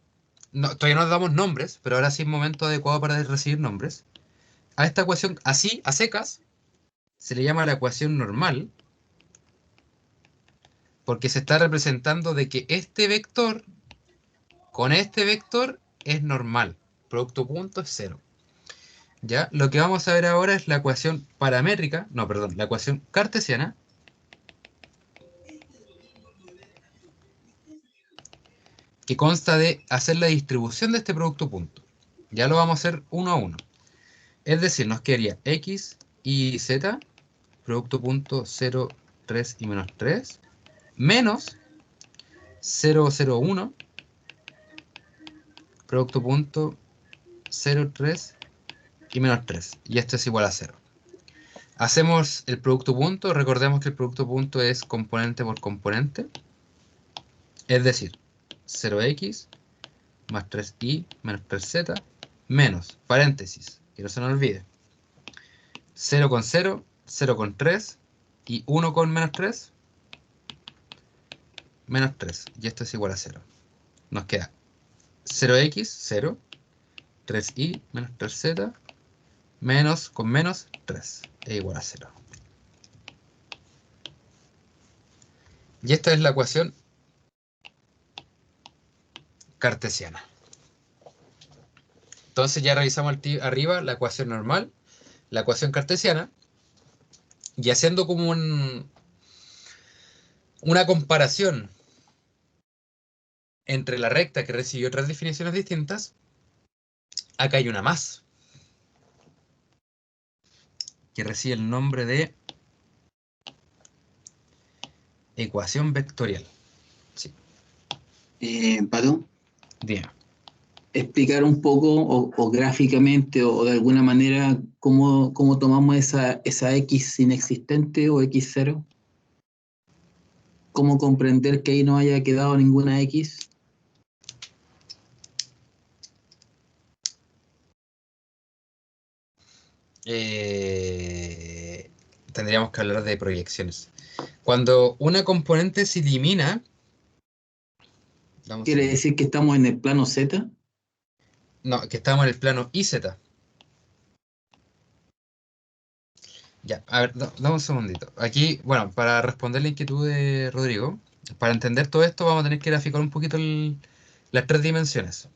todavía no nos damos nombres, pero ahora sí es momento adecuado para recibir nombres. A esta ecuación, así, a secas, se le llama la ecuación normal, porque se está representando de que este vector con este vector es normal. Producto punto es 0. ¿Ya? Lo que vamos a ver ahora es la ecuación paramétrica, no, perdón, la ecuación cartesiana, que consta de hacer la distribución de este producto punto. Ya lo vamos a hacer uno a uno. Es decir, nos quedaría x y z, producto punto 0, 3 y menos 3, menos 0, 0, 1, producto punto 0, 3 y menos 3. Y esto es igual a 0. Hacemos el producto punto, recordemos que el producto punto es componente por componente, es decir, 0x más 3y menos 3z menos, paréntesis, que no se nos olvide, 0 con 0, 0 con 3 y 1 con menos 3, menos 3, y esto es igual a 0. Nos queda 0x, 0, 3y menos 3z, menos con menos 3, es igual a 0. Y esta es la ecuación cartesiana. Entonces ya revisamos arriba la ecuación normal, la ecuación cartesiana, y haciendo como una comparación entre la recta que recibió otras definiciones distintas, acá hay una más, que recibe el nombre de ecuación vectorial. Sí. Pato, Dime. explicar un poco o gráficamente o de alguna manera cómo tomamos esa X inexistente o X0. ¿Cómo comprender que ahí no haya quedado ninguna X? Tendríamos que hablar de proyecciones. Cuando una componente se elimina, ¿Quiere decir que estamos en el plano Z? no, que estamos en el plano IZ. Ya, a ver, dame un segundito. Aquí, bueno, para responder la inquietud de Rodrigo, para entender todo esto vamos a tener que graficar un poquito las tres dimensiones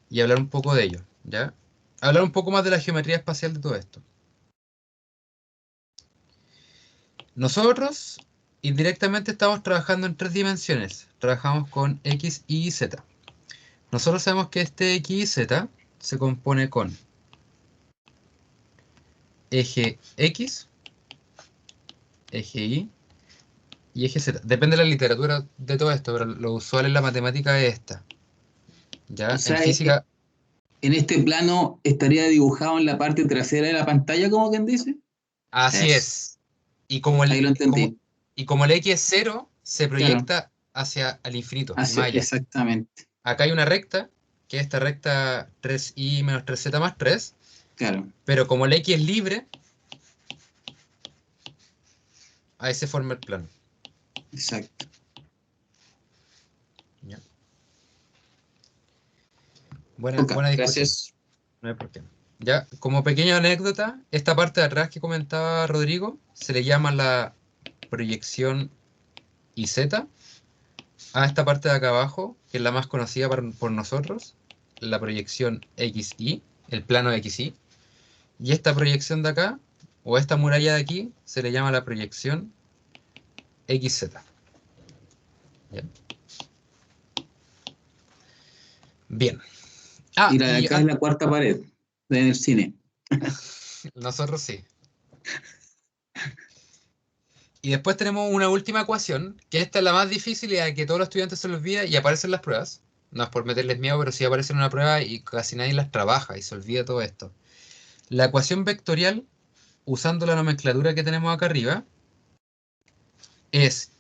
y hablar un poco de ello, ¿ya? Hablar un poco más de la geometría espacial de todo esto. Nosotros indirectamente estamos trabajando en tres dimensiones. Trabajamos con X, Y, Z. Nosotros sabemos que este X y Z se compone con eje X, eje Y y eje Z. Depende de la literatura de todo esto, pero lo usual en la matemática es esta. ¿Ya? O sea, En física, en este plano estaría dibujado en la parte trasera de la pantalla, como quien dice. así Eso, es. Y como ahí lo entendí. el X es 0, se Claro, proyecta hacia el infinito y más allá. exactamente. Acá hay una recta, que es esta recta 3y menos 3z más 3, Claro, pero como el X es libre, ahí se forma el plano. exacto. ¿Ya? Buena, Ok, buena discusión. gracias. No hay por qué. Ya, como pequeña anécdota, esta parte de atrás que comentaba Rodrigo se le llama la proyección IZ. A esta parte de acá abajo, que es la más conocida por nosotros, la proyección XY, el plano XY. Y esta proyección de acá, o esta muralla de aquí, se le llama la proyección XZ. ¿Ya? Bien. Y Ah, la de y acá es la cuarta pared en el cine. nosotros sí. Y después tenemos una última ecuación, que esta es la más difícil y a la que todos los estudiantes se les olvida y aparece en las pruebas. No es por meterles miedo, pero sí aparece en una prueba y casi nadie las trabaja y se olvida todo esto. La ecuación vectorial, usando la nomenclatura que tenemos acá arriba, es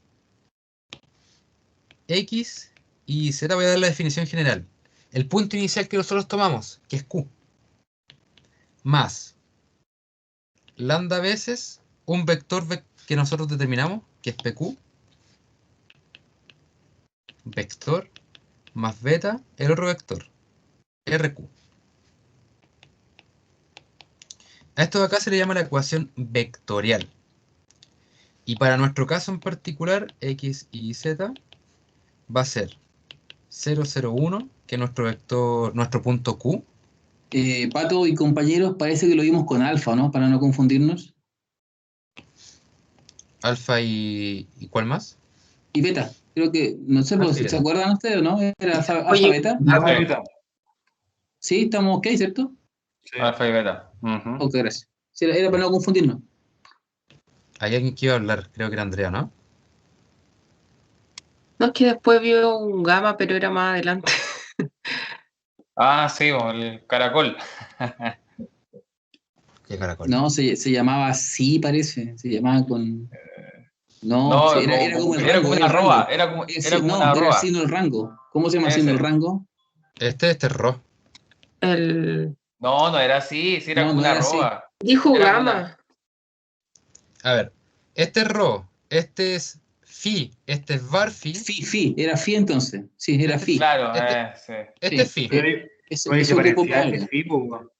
X y Z. Voy a dar la definición general. El punto inicial que nosotros tomamos, que es Q. más lambda veces un vector que nosotros determinamos, que es PQ, vector, más beta, el otro vector, RQ. A esto de acá se le llama la ecuación vectorial. Y para nuestro caso en particular, X y Z, va a ser 0, 0, 1, que es nuestro vector, nuestro punto Q. Pato y compañeros, parece que lo vimos con alfa, ¿no? Para no confundirnos. Alfa y ¿cuál más? Y beta, creo que, no sé, Alfa y ¿se beta. acuerdan ustedes o no? Era alfa Oye, beta. Alfa y beta. Sí, estamos ok, ¿cierto? Sí. Alfa y beta. Ujú. Ok, gracias. Sí, era para no confundirnos. Hay alguien que iba a hablar, creo que era Andrea, ¿no? no es que después vio un gamma, pero era más adelante. Ah, sí, el caracol. Qué caracol. No, se llamaba así, parece. Se llamaba con. No, No, sí, era como el era rango, como era una el rango. arroba, era como una No, era el arroba. signo del rango. ¿Cómo se llama el signo del Ese. rango? Este es Rho. El... No, no era así, sí era No, como no una era así. arroba. Dijo Era como una. gamma. A ver, este es Rho, este es Phi, este es var Phi, Era Fi entonces. Sí, era este, Fi. Claro, este, sí. este es Sí, Phi, No hay eso ocupó para diferencial de algo. FIBO.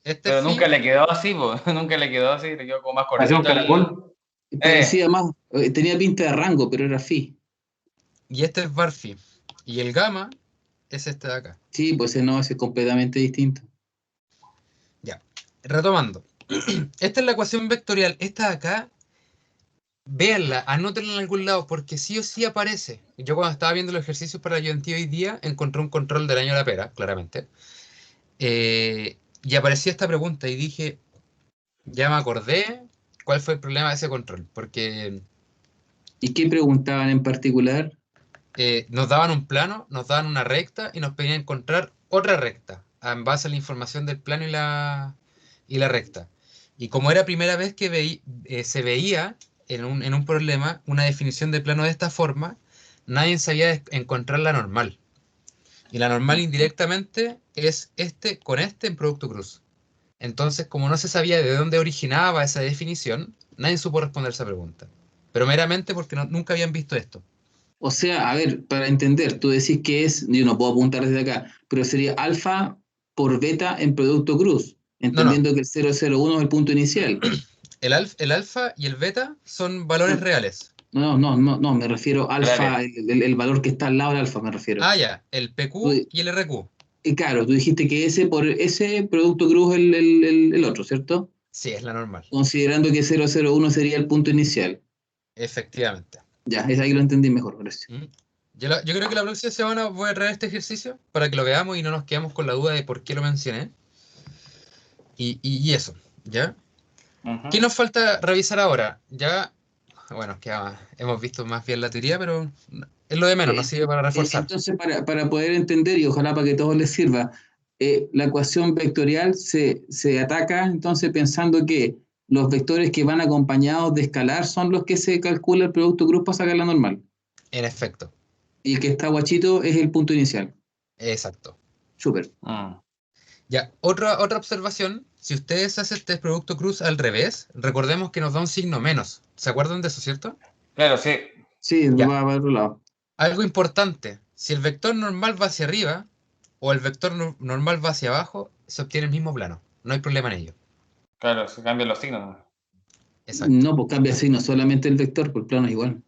este es Pero nunca Phi, le quedó así, po. Nunca le quedó así, le quedó como más Hacía un cortito el. caracol. Parecía más, tenía pinta de rango, pero era Fi. y este es var Phi. Y el gamma es este de acá. Sí, pues no, ese es completamente distinto. Ya, retomando. Esta es la ecuación vectorial. Esta de acá, véanla, anótenla en algún lado, porque sí o sí aparece. Yo cuando estaba viendo los ejercicios para la ayudantía hoy día, encontré un control del año de la pera, claramente. Y aparecía esta pregunta y dije, ya me acordé cuál fue el problema de ese control. Porque ¿Y qué preguntaban en particular? nos daban un plano, nos daban una recta y nos pedían encontrar otra recta en base a la información del plano y la recta. Y como era primera vez que se veía en un problema una definición de plano de esta forma, nadie sabía encontrar la normal. Y la normal indirectamente es este con este en producto cruz. Entonces, como no se sabía de dónde originaba esa definición, nadie supo responder esa pregunta. Pero meramente porque nunca habían visto esto. O sea, a ver, para entender, tú decís que es, yo no puedo apuntar desde acá, pero sería alfa por beta en producto cruz, No, no. entendiendo que el 001 es el punto inicial. El alfa y el beta son valores No, reales. no, me refiero alfa, Reales. el valor que está al lado del alfa, me refiero. Ah, ya, el Tú, PQ y el RQ. claro, tú dijiste que ese por ese producto cruz el otro, ¿cierto? Sí, es la normal. Considerando que 001 sería el punto inicial. Efectivamente. Ya, es ahí lo entendí mejor, gracias. ¿Mm? Yo creo que la próxima semana voy a traer este ejercicio para que lo veamos y no nos quedemos con la duda de por qué lo mencioné. Y eso, ¿ya? Ujú. ¿Qué nos falta revisar ahora? Ya, bueno, es que hemos visto más bien la teoría, pero es lo de menos, nos sirve para reforzar. Entonces, para poder entender y ojalá para que todos les sirva, la ecuación vectorial se ataca entonces pensando que los vectores que van acompañados de escalar son los que se calcula el producto cruz para sacar la normal. En efecto, Y el que está guachito es el punto inicial. exacto. Súper. Mm. Ya, otra observación, si ustedes hacen este producto cruz al revés, recordemos que nos da un signo menos. ¿Se acuerdan de eso, cierto? Claro, sí. Sí, Ya, va para otro lado. algo importante, si el vector normal va hacia arriba o el vector normal va hacia abajo, se obtiene el mismo plano. No hay problema en ello. Claro, se cambian los signos. Exacto. No, pues cambia signo solamente el vector, pues el plano es igual.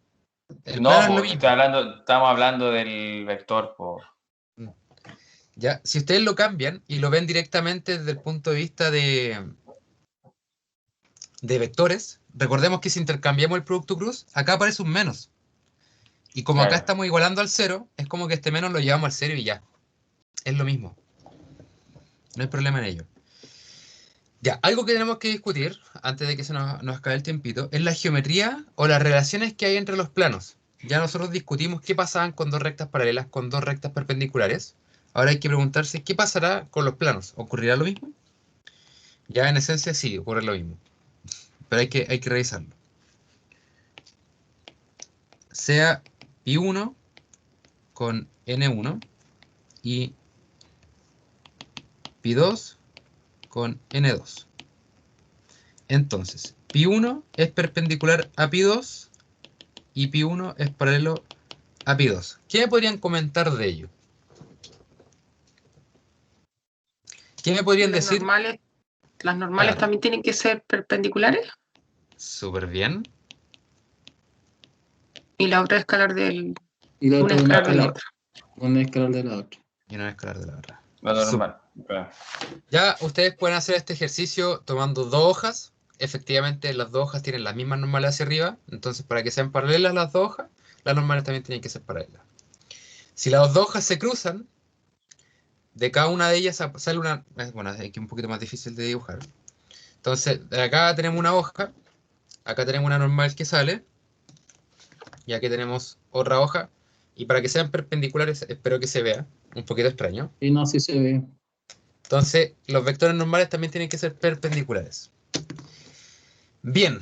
El No, plano es lo pues mismo. estamos hablando del vector, po. Mm. Ya, si ustedes lo cambian y lo ven directamente desde el punto de vista de vectores, recordemos que si intercambiamos el producto cruz, acá aparece un menos. Y como acá Claro. estamos igualando al cero, es como que este menos lo llevamos al cero y ya. Es lo mismo. No hay problema en ello. Ya, algo que tenemos que discutir, antes de que se nos acabe el tiempito, es la geometría o las relaciones que hay entre los planos. Ya nosotros discutimos qué pasaban con dos rectas paralelas, con dos rectas perpendiculares. Ahora hay que preguntarse qué pasará con los planos. ¿Ocurrirá lo mismo? Ya en esencia sí, ocurre lo mismo. Pero hay que revisarlo. Sea pi1 con n1 y pi2 con N2. Entonces, pi1 es perpendicular a pi2 y pi1 es paralelo a pi2. ¿Qué me podrían comentar de ello? ¿Qué me podrían decir? Las normales Claro. también tienen que ser perpendiculares Súper bien. y la otra escalar del Y la una otra escalar de la otra. una escalar de la otra. Y no escalar de la otra. Lo normal. Claro. Ya ustedes pueden hacer este ejercicio tomando dos hojas. Efectivamente, las dos hojas tienen las mismas normales hacia arriba. Entonces, para que sean paralelas las dos hojas, las normales también tienen que ser paralelas. Si las dos hojas se cruzan, de cada una de ellas sale una... Bueno, es un poquito más difícil de dibujar. Entonces, de acá tenemos una hoja. Acá tenemos una normal que sale. Y aquí tenemos otra hoja. Y para que sean perpendiculares, espero que se vea. Un poquito extraño. Y no, sí se ve. Entonces, los vectores normales también tienen que ser perpendiculares. Bien,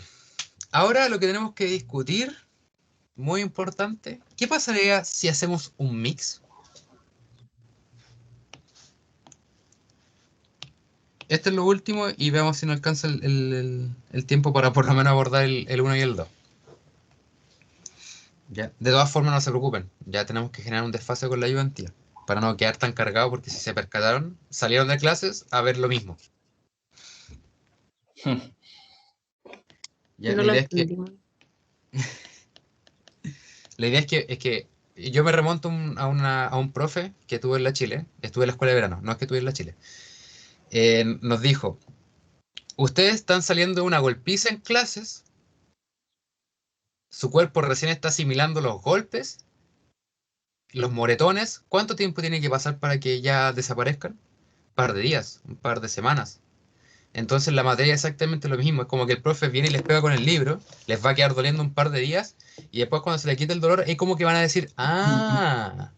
ahora lo que tenemos que discutir, muy importante, ¿qué pasaría si hacemos un mix? Este es lo último y veamos si nos alcanza el tiempo para por lo menos abordar el 1 y el 2. Ya. De todas formas, no se preocupen, ya tenemos que generar un desfase con la ayudantía, para no quedar tan cargado, porque si se percataron, salieron de clases a ver lo mismo. Ya, No lo entendí. La idea es que yo me remonto a un profe que tuve en la Chile, estuve en la escuela de verano, no es que estuve en la Chile. Nos dijo, ustedes están saliendo de una golpiza en clases, su cuerpo recién está asimilando los golpes, los moretones, ¿cuánto tiempo tiene que pasar para que ya desaparezcan? Un par de días, un par de semanas. Entonces la materia es exactamente lo mismo, es como que el profe viene y les pega con el libro, les va a quedar doliendo un par de días, y después cuando se le quite el dolor, es como que van a decir, ¡ah!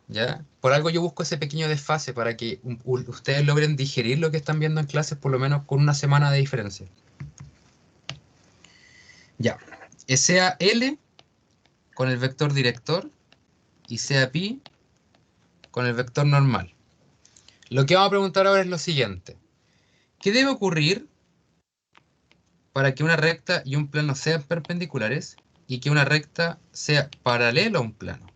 ¿Ya? Por algo yo busco ese pequeño desfase para que ustedes logren digerir lo que están viendo en clases por lo menos con una semana de diferencia. Ya. Sea L con el vector director y sea pi con el vector normal. Lo que vamos a preguntar ahora es lo siguiente. ¿Qué debe ocurrir para que una recta y un plano sean perpendiculares y que una recta sea paralela a un plano?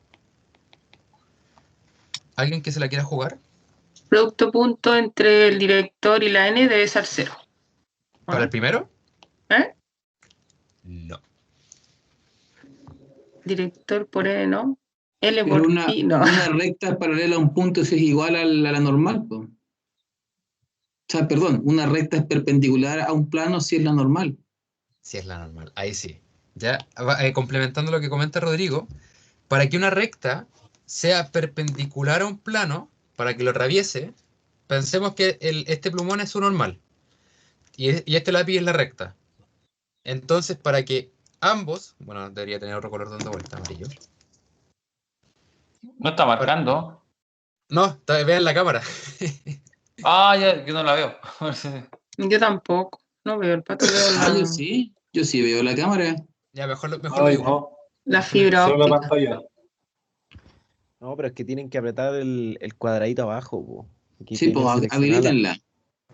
¿Alguien que se la quiera jugar? Producto punto entre el director y la n debe ser 0. ¿Para el primero? ¿Eh? No. Director por n, ¿no? L Pero por pi, no. una recta paralela a un punto si es igual a la normal, po. O sea, perdón, una recta es perpendicular a un plano si es la normal. Si es la normal, ahí sí. Ya, complementando lo que comenta Rodrigo, para que una recta sea perpendicular a un plano, para que lo atraviese, pensemos que este plumón es su normal y este lápiz es la recta. Entonces, para que ambos, bueno, debería tener otro color dando vuelta, amarillo. No está marcando. No, vean la cámara. Ah, ya, yo no la veo. Yo tampoco. No veo el pato, veo Yo sí veo la cámara. Ya, mejor lo Ay, dibujo. no, la fibra solo la óptica. pantalla. No, pero es que tienen que apretar el cuadradito abajo, po. Aquí Sí, tienen pues seleccionada la- habilítenla.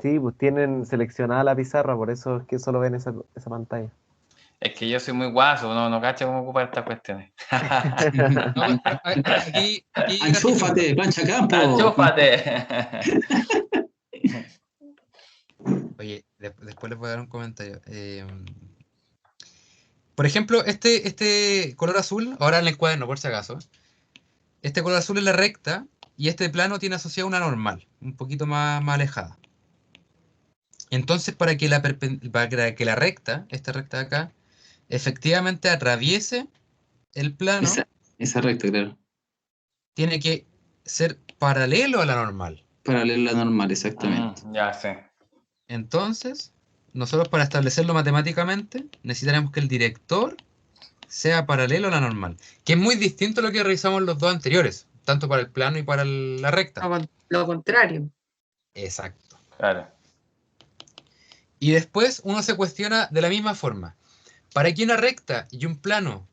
Sí, pues tienen seleccionada la pizarra, por eso es que solo ven esa pantalla. Es que yo soy muy guaso, no cacho cómo ocupar estas cuestiones. No, aquí Enchúfate, plancha campo. ¡Achúfate! Oye, después les voy a dar un comentario. Por ejemplo, este color azul, ahora en el cuaderno, por si acaso. Este color azul es la recta y este plano tiene asociado una normal, un poquito más alejada. Entonces, para que la recta, esta recta de acá, efectivamente atraviese el plano, Esa recta, claro. tiene que ser paralelo a la normal. Paralela a la normal, exactamente. Ya sé. Entonces, nosotros para establecerlo matemáticamente, necesitaremos que el director sea paralelo a la normal, que es muy distinto a lo que revisamos en los dos anteriores, tanto para el plano y para la recta. Lo contrario. Exacto. Claro. Y después uno se cuestiona de la misma forma. Para que una recta y un plano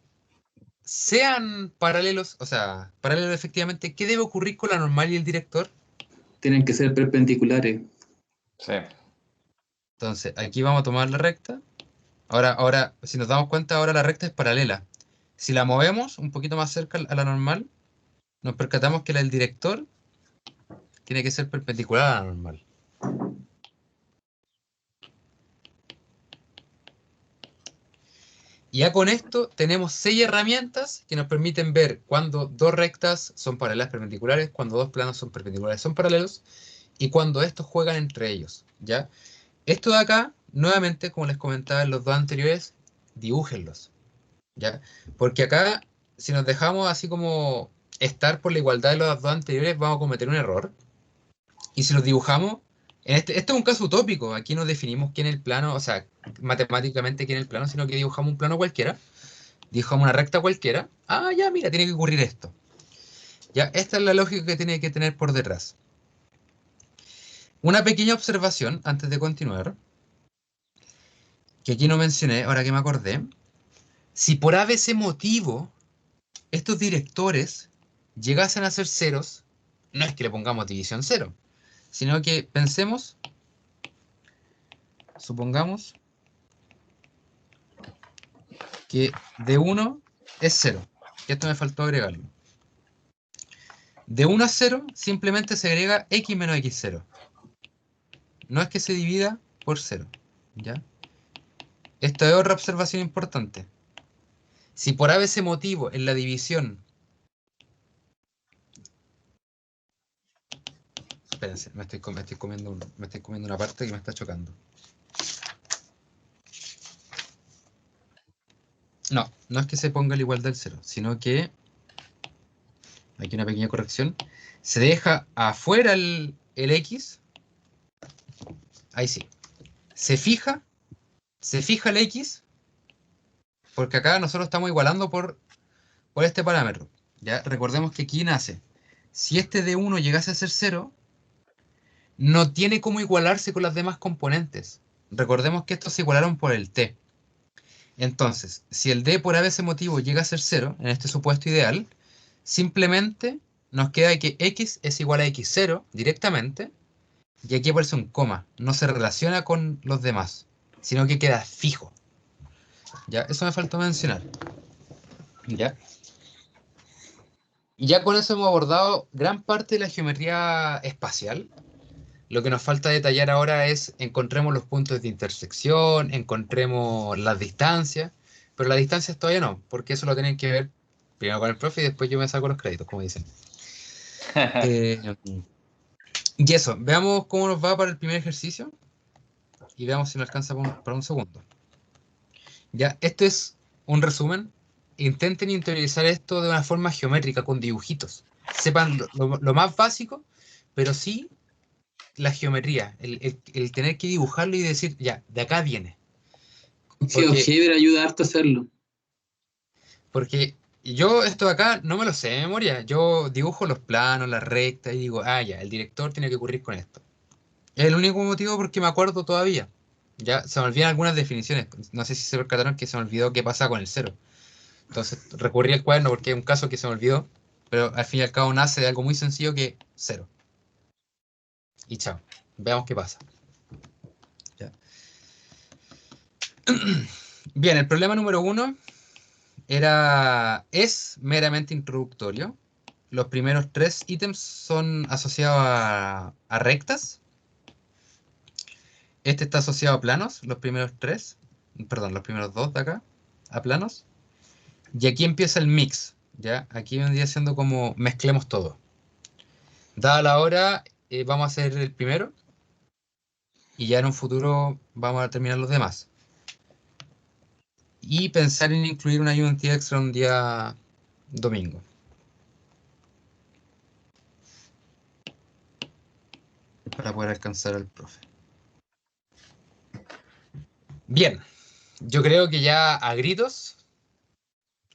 sean paralelos, o sea, paralelos efectivamente, ¿qué debe ocurrir con la normal y el director? Tienen que ser perpendiculares. Sí. Entonces, aquí vamos a tomar la recta. Ahora, si nos damos cuenta, ahora la recta es paralela. Si la movemos un poquito más cerca a la normal, nos percatamos que la del director tiene que ser perpendicular a la normal. Y ya con esto tenemos 6 herramientas que nos permiten ver cuando dos rectas son paralelas perpendiculares, cuando dos planos son perpendiculares son paralelos, y cuando estos juegan entre ellos, ¿ya? Esto de acá, nuevamente, como les comentaba en los dos anteriores, dibújenlos, ¿ya? Porque acá, si nos dejamos así como estar por la igualdad de los dos anteriores, vamos a cometer un error. Y si los dibujamos, esto es un caso utópico, aquí no definimos quién es el plano, o sea, matemáticamente quién es el plano, sino que dibujamos un plano cualquiera, dibujamos una recta cualquiera. Ah, ya, mira, tiene que ocurrir esto. Ya, esta es la lógica que tiene que tener por detrás. Una pequeña observación antes de continuar, que aquí no mencioné, ahora que me acordé. Si por ABC motivo estos directores llegasen a ser ceros, no es que le pongamos división cero, sino que pensemos, supongamos que D1 es 0, que esto me faltó agregarlo. De 1 a 0 simplemente se agrega x menos x0. No es que se divida por 0, ¿ya? Esto es otra observación importante. Si por ABC motivo en la división... Espérense, me estoy comiendo una parte que me está chocando. No, no es que se ponga la igualdad del 0, sino que... Aquí una pequeña corrección. Se deja afuera el x. Ahí sí. Se fija el x, porque acá nosotros estamos igualando por este parámetro. Ya recordemos que aquí nace. Si este D1 llegase a ser 0, no tiene cómo igualarse con las demás componentes. Recordemos que estos se igualaron por el t. Entonces, si el d por ese motivo llega a ser 0, en este supuesto ideal, simplemente nos queda que x es igual a x0 directamente, y aquí aparece un coma. No se relaciona con los demás, sino que queda fijo. ¿Ya? Eso me faltó mencionar. ¿Ya? Y ya con eso hemos abordado gran parte de la geometría espacial. Lo que nos falta detallar ahora es encontremos los puntos de intersección, encontremos las distancias, pero las distancias todavía no, porque eso lo tienen que ver primero con el profe y después yo me saco los créditos, como dicen. Y eso, veamos cómo nos va para el primer ejercicio y veamos si nos alcanza para un segundo. Ya, esto es un resumen. Intenten interiorizar esto de una forma geométrica, con dibujitos. Sepan lo más básico, pero sí la geometría, el tener que dibujarlo y decir, ya, de acá viene. GeoGebra ayuda harto a hacerlo. Porque yo esto de acá no me lo sé de memoria. Yo dibujo los planos, las rectas y digo, ah, ya, el director tiene que ocurrir con esto. Es el único motivo porque me acuerdo todavía. Ya se me olvidan algunas definiciones. No sé si se percataron que se me olvidó qué pasa con el cero. Entonces recurrí al cuaderno porque es un caso que se me olvidó. Pero al fin y al cabo nace de algo muy sencillo que cero. Y chao. Veamos qué pasa. ¿Ya? Bien, el problema número 1 es meramente introductorio. Los primeros 3 ítems son asociados a rectas. Este está asociado a planos, los primeros 3. Perdón, los primeros 2 de acá, a planos. Y aquí empieza el mix, ¿ya? Aquí vendría siendo como mezclemos todo. Dada la hora, vamos a hacer el primero. Y ya en un futuro vamos a terminar los demás. Y pensar en incluir una ayuntía extra un día domingo. Para poder alcanzar al profe. Bien, yo creo que ya a gritos,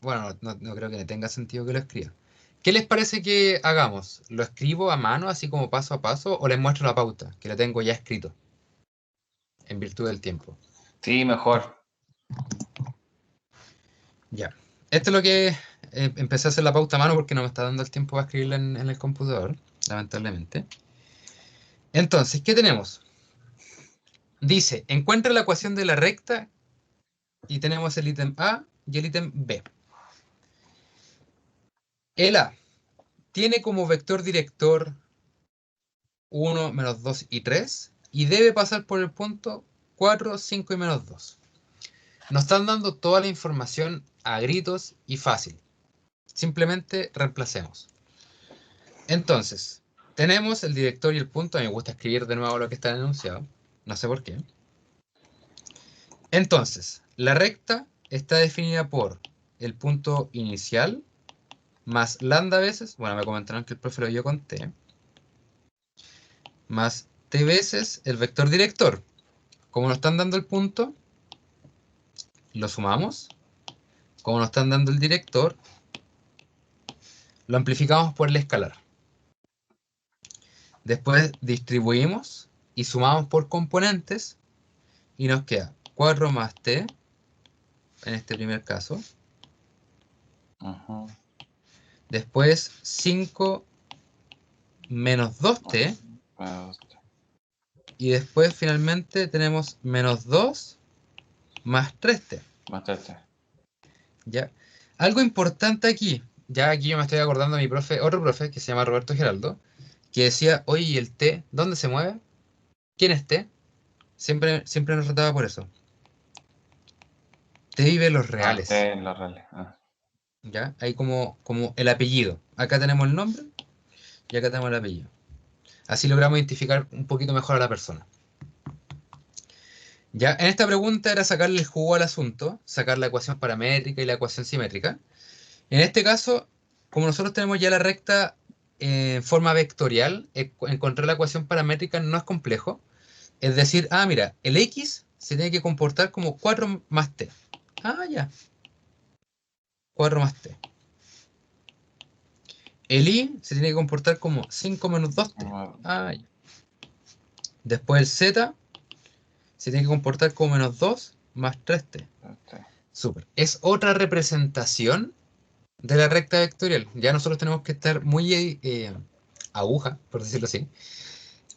bueno, no creo que tenga sentido que lo escriba. ¿Qué les parece que hagamos? ¿Lo escribo a mano, así como paso a paso, o les muestro la pauta, que la tengo ya escrito, en virtud del tiempo? Sí, mejor. Ya. Esto es lo que empecé a hacer la pauta a mano porque no me está dando el tiempo para escribirla en el computador, lamentablemente. Entonces, ¿qué tenemos? Dice, encuentra la ecuación de la recta y tenemos el ítem A y el ítem B. El A tiene como vector director 1, menos 2 y 3 y debe pasar por el punto 4, 5 y menos 2. Nos están dando toda la información a gritos y fácil. Simplemente reemplacemos. Entonces, tenemos el director y el punto. A mí me gusta escribir de nuevo lo que está enunciado. No sé por qué. Entonces, la recta está definida por el punto inicial más lambda veces, bueno, me comentaron que el profe lo vio con t, más t veces el vector director. Como nos están dando el punto, lo sumamos. Como nos están dando el director, lo amplificamos por el escalar. Después distribuimos y sumamos por componentes y nos queda 4 más t, en este primer caso. Ujú. Después 5 menos 2t. Y después finalmente tenemos menos 2 más 3t. Bastante. ¿Ya? Algo importante aquí, ya aquí yo me estoy acordando de mi profe, otro profe que se llama Roberto Geraldo, que decía, oye, ¿y el t? ¿Dónde se mueve? ¿Quién es t? Siempre nos retaba por eso. T vive los reales. Los reales. Ah. ¿Ya? Ahí como el apellido. Acá tenemos el nombre y acá tenemos el apellido. Así logramos identificar un poquito mejor a la persona. Ya, en esta pregunta era sacarle el jugo al asunto, sacar la ecuación paramétrica y la ecuación simétrica. En este caso, como nosotros tenemos ya la recta en forma vectorial, encontrar la ecuación paramétrica no es complejo. Es decir, mira, el x se tiene que comportar como 4 más t. Ya. 4 más t. El y se tiene que comportar como 5 menos 2t. Ya. Después el z se tiene que comportar como menos 2 más 3t. Súper. Es otra representación de la recta vectorial. Ya nosotros tenemos que estar muy aguja, por decirlo así,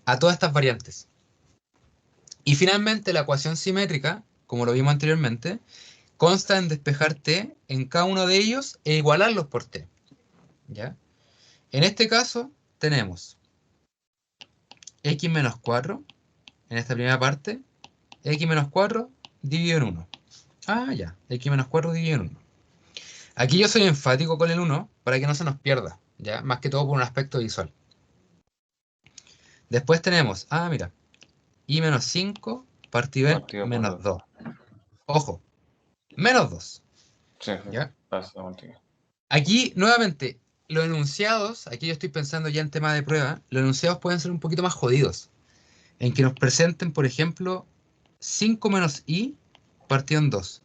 a todas estas variantes. Y finalmente la ecuación simétrica, como lo vimos anteriormente, consta en despejar t en cada uno de ellos e igualarlos por t. ¿Ya? En este caso tenemos x menos 4, en esta primera parte, x menos 4 dividido en 1. Ya, x menos 4 dividido en 1. Aquí yo soy enfático con el 1 para que no se nos pierda, ¿ya? Más que todo por un aspecto visual. Después tenemos, mira, y menos 5 partido en menos 2. Ojo, menos 2. Sí, ¿Ya? pasa contigo. Aquí, nuevamente, los enunciados, aquí yo estoy pensando ya en tema de prueba, los enunciados pueden ser un poquito más jodidos. En que nos presenten, por ejemplo, 5 menos i partido en 2.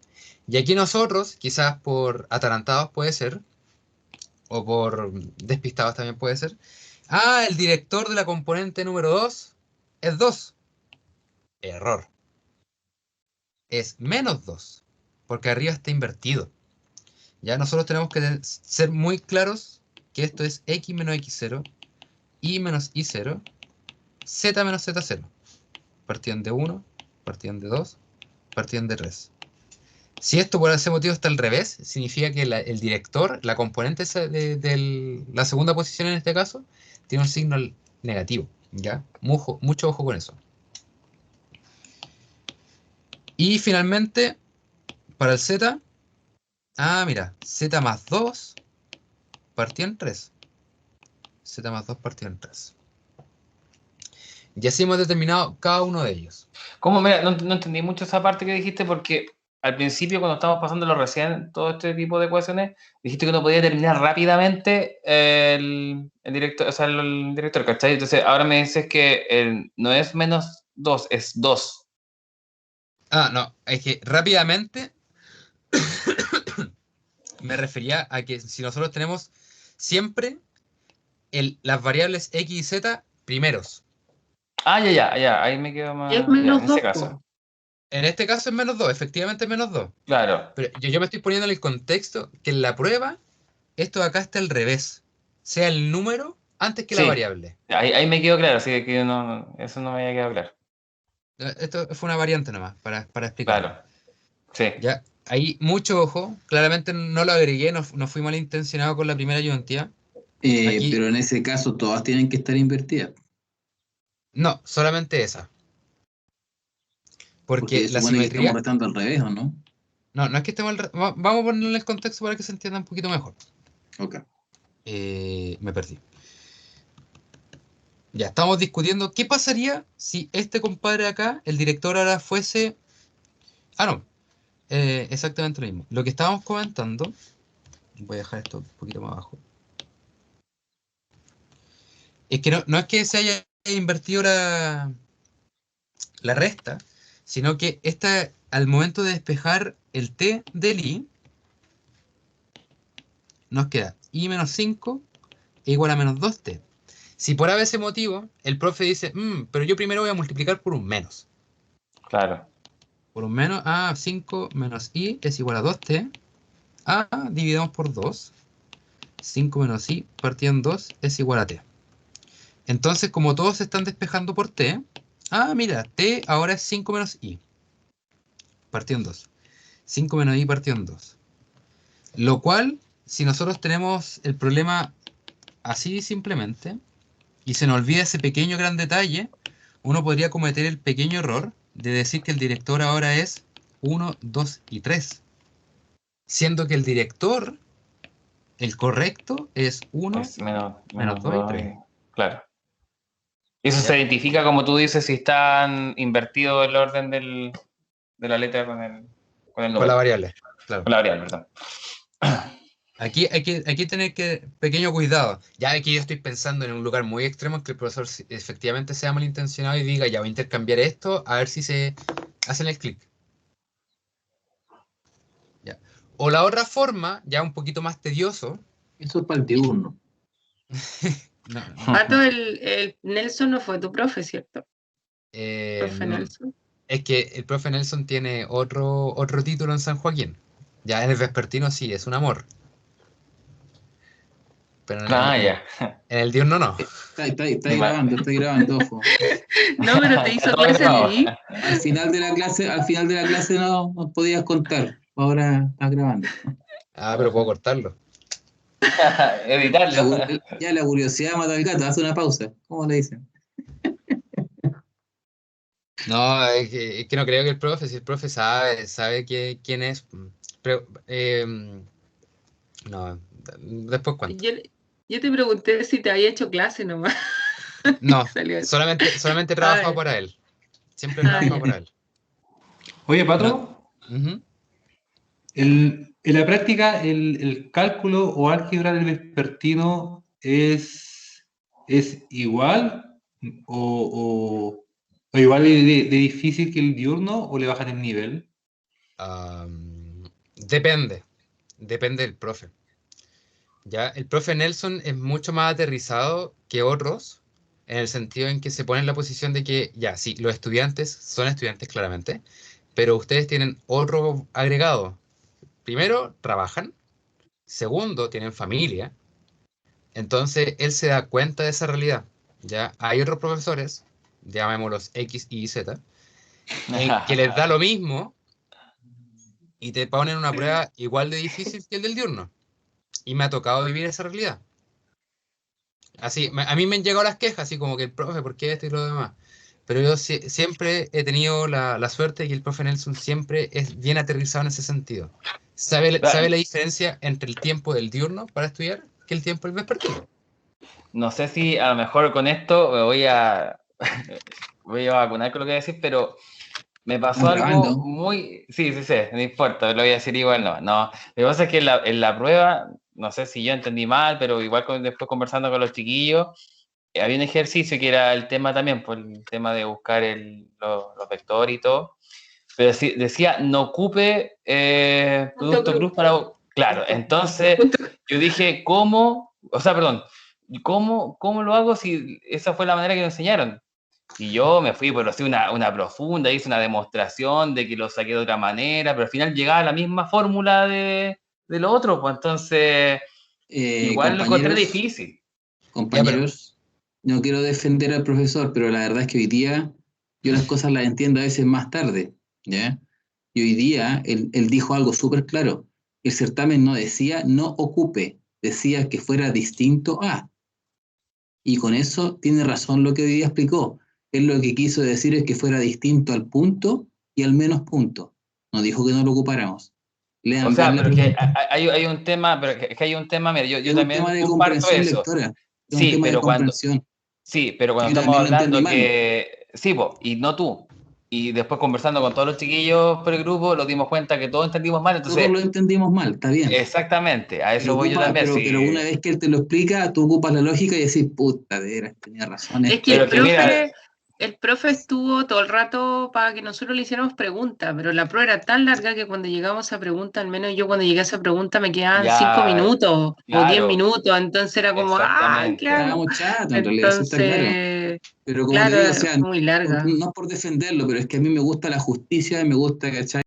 Y aquí nosotros, quizás por atarantados puede ser, o por despistados también puede ser, el director de la componente número 2 es 2. Error. Es menos 2, porque arriba está invertido. Ya nosotros tenemos que ser muy claros que esto es x menos x0, y menos y0, z menos z0. Partición de 1, partición de 2, partición de 3. Si esto por ese motivo está al revés, significa que el director, la componente de la segunda posición en este caso, tiene un signo negativo. ¿Ya? Mucho ojo con eso. Y finalmente, para el z, mira, z más 2 partido en 3. Z más 2 partido en 3. Y así hemos determinado cada uno de ellos. ¿Cómo? Mira, no entendí mucho esa parte que dijiste porque al principio cuando estábamos pasándolo recién, todo este tipo de ecuaciones, dijiste que uno podía terminar rápidamente el director, o sea, el director, ¿cachai? Entonces ahora me dices que no es menos 2, es 2. No, es que rápidamente me refería a que si nosotros tenemos siempre las variables x y z primeros. Ya, ahí me quedo más. Es menos En ese 2, caso. En este caso es menos 2, efectivamente es menos 2. Claro. Pero yo me estoy poniendo en el contexto que en la prueba esto de acá está al revés. Sea el número antes que la Sí, variable. ahí me quedo claro, así que eso no me había quedado claro. Esto fue una variante nomás, para explicar. Claro. Sí. Ya, ahí mucho ojo, claramente no lo agregué, no fui malintencionado con la primera ayudantía. Aquí- Pero en ese caso todas tienen que estar invertidas, No, solamente esa. porque Porque se la supone que estamos simetría, restando al revés, ¿o no? no es que estemos vamos a ponerle el contexto para que se entienda un poquito mejor. Ok. Me perdí. Ya, estamos discutiendo qué pasaría si este compadre acá, el director ahora fuese... Ah, no, exactamente lo mismo. Lo que estábamos comentando, voy a dejar esto un poquito más abajo, es que no es que se haya invertido la resta, sino que al momento de despejar el t del i, nos queda i menos 5 es igual a menos 2t. Si por ese motivo el profe dice, pero yo primero voy a multiplicar por un menos. Claro. Por un menos, 5 menos i es igual a 2t. Dividimos por 2. 5 menos i partido en 2 es igual a t. Entonces, como todos se están despejando por t, mira, t ahora es 5 menos i partido en 2. 5 menos i partido en 2. Lo cual, si nosotros tenemos el problema así simplemente, y se nos olvida ese pequeño gran detalle, uno podría cometer el pequeño error de decir que el director ahora es 1, 2 y 3. Siendo que el director, el correcto, es 1, Es menos menos 2 y dos, 3. claro. Y eso ¿Ya? se identifica, como tú dices, si están invertido el orden de la letra con el Con la número. variable, claro. Con la variable, perdón. Aquí hay que tener pequeño cuidado. Ya aquí yo estoy pensando en un lugar muy extremo en que el profesor efectivamente sea malintencionado y diga, ya voy a intercambiar esto, a ver si se hacen el clic. Ya. O la otra forma, ya un poquito más tedioso. Eso es para el diurno. No, Pato, el Nelson no fue tu profe, ¿cierto? Profe no, Nelson. es que el profe Nelson tiene otro título en San Joaquín. Ya en el vespertino sí, es un amor. Pero Ya. en el diurno no. Está grabando, ojo. No, pero te hizo Todo clase grabado. Lee. Al final de la clase no nos podías contar. Ahora está grabando. Pero puedo cortarlo. Editarlo. Ya la curiosidad mata al gato, hace una pausa. ¿Cómo le dicen? No, es que no creo que el profe, si el profe sabe quién es. Pero, no, después cuento. Yo te pregunté si te había hecho clase nomás. No, Salió eso. solamente he trabajado ya. para él. Siempre he trabajado Ya. para él. Oye, Pato, No. Ujú. en la práctica, el cálculo o álgebra del vespertino es igual o igual de difícil que el diurno o le bajan el nivel. Depende del profe. Ya, el profe Nelson es mucho más aterrizado que otros, en el sentido en que se pone en la posición de que, ya, sí, los estudiantes son estudiantes claramente, pero ustedes tienen otro agregado. Primero, trabajan. Segundo, tienen familia. Entonces, él se da cuenta de esa realidad. Ya, hay otros profesores, llamémoslos X, Y, Z, en que les da lo mismo y te ponen una prueba igual de difícil que el del diurno. Y me ha tocado vivir esa realidad. Así, a mí me han llegado las quejas, así como que el profe, ¿por qué esto y lo demás? Pero yo siempre he tenido la suerte de que el profe Nelson siempre es bien aterrizado en ese sentido. Sabe la diferencia entre el tiempo del diurno para estudiar que el tiempo del vespertino. No sé si a lo mejor con esto me voy a vacunar con lo que voy a decir, pero me pasó Estamos algo grabando. muy... Sí, no importa, lo voy a decir igual, no. Lo que pasa es que en la prueba, no sé si yo entendí mal, pero igual después conversando con los chiquillos, había un ejercicio que era el tema también, pues el tema de buscar los vectores y todo, pero sí, decía, no ocupe producto cruz para... Claro, entonces yo dije, ¿cómo? O sea, perdón, ¿cómo lo hago si esa fue la manera que me enseñaron? Y yo me fui por así una profunda, hice una demostración de que lo saqué de otra manera, pero al final llegaba a la misma fórmula de lo otro, pues entonces igual lo encontré difícil. Ya, pero Compañeros, no quiero defender al profesor, pero la verdad es que hoy día Yo las cosas las entiendo a veces más tarde, ¿ya? Y hoy día él dijo algo súper claro. El certamen no decía no ocupe, decía que fuera distinto a. Y con eso tiene razón lo que hoy día explicó. Él lo que quiso decir es que fuera distinto al punto y al menos punto. No dijo que no lo ocupáramos. Lean O bien sea, la pero que pregunta. hay un tema, pero que hay un tema, mira, yo Es un también tema de comparto comprensión eso. lectora. Es un Sí, tema de pero cuando, comprensión. cuando Yo estamos también lo entendí hablando mal. que, sí, po, y no tú, y después conversando con todos los chiquillos por el grupo, nos dimos cuenta que todos entendimos mal, Todos entonces, lo entendimos mal, está bien. exactamente, a eso Pero, voy yo también, pero una sí. vez que él te lo explica, tú ocupas la lógica y decís, puta, de veras, tenía razón Es esto. que Pero que mira, el profe estuvo todo el rato para que nosotros le hiciéramos preguntas, pero la prueba era tan larga que cuando llegamos a pregunta, al menos yo cuando llegué a esa pregunta me quedaban 5 ya, minutos o 10 claro, minutos, entonces era como, ¿qué exactamente. hago? Estábamos chatos, en realidad, eso está claro. Entonces, Pero como te digo, o claro, sea, fue muy larga. no es por defenderlo, pero es que a mí me gusta la justicia y me gusta, ¿cachai?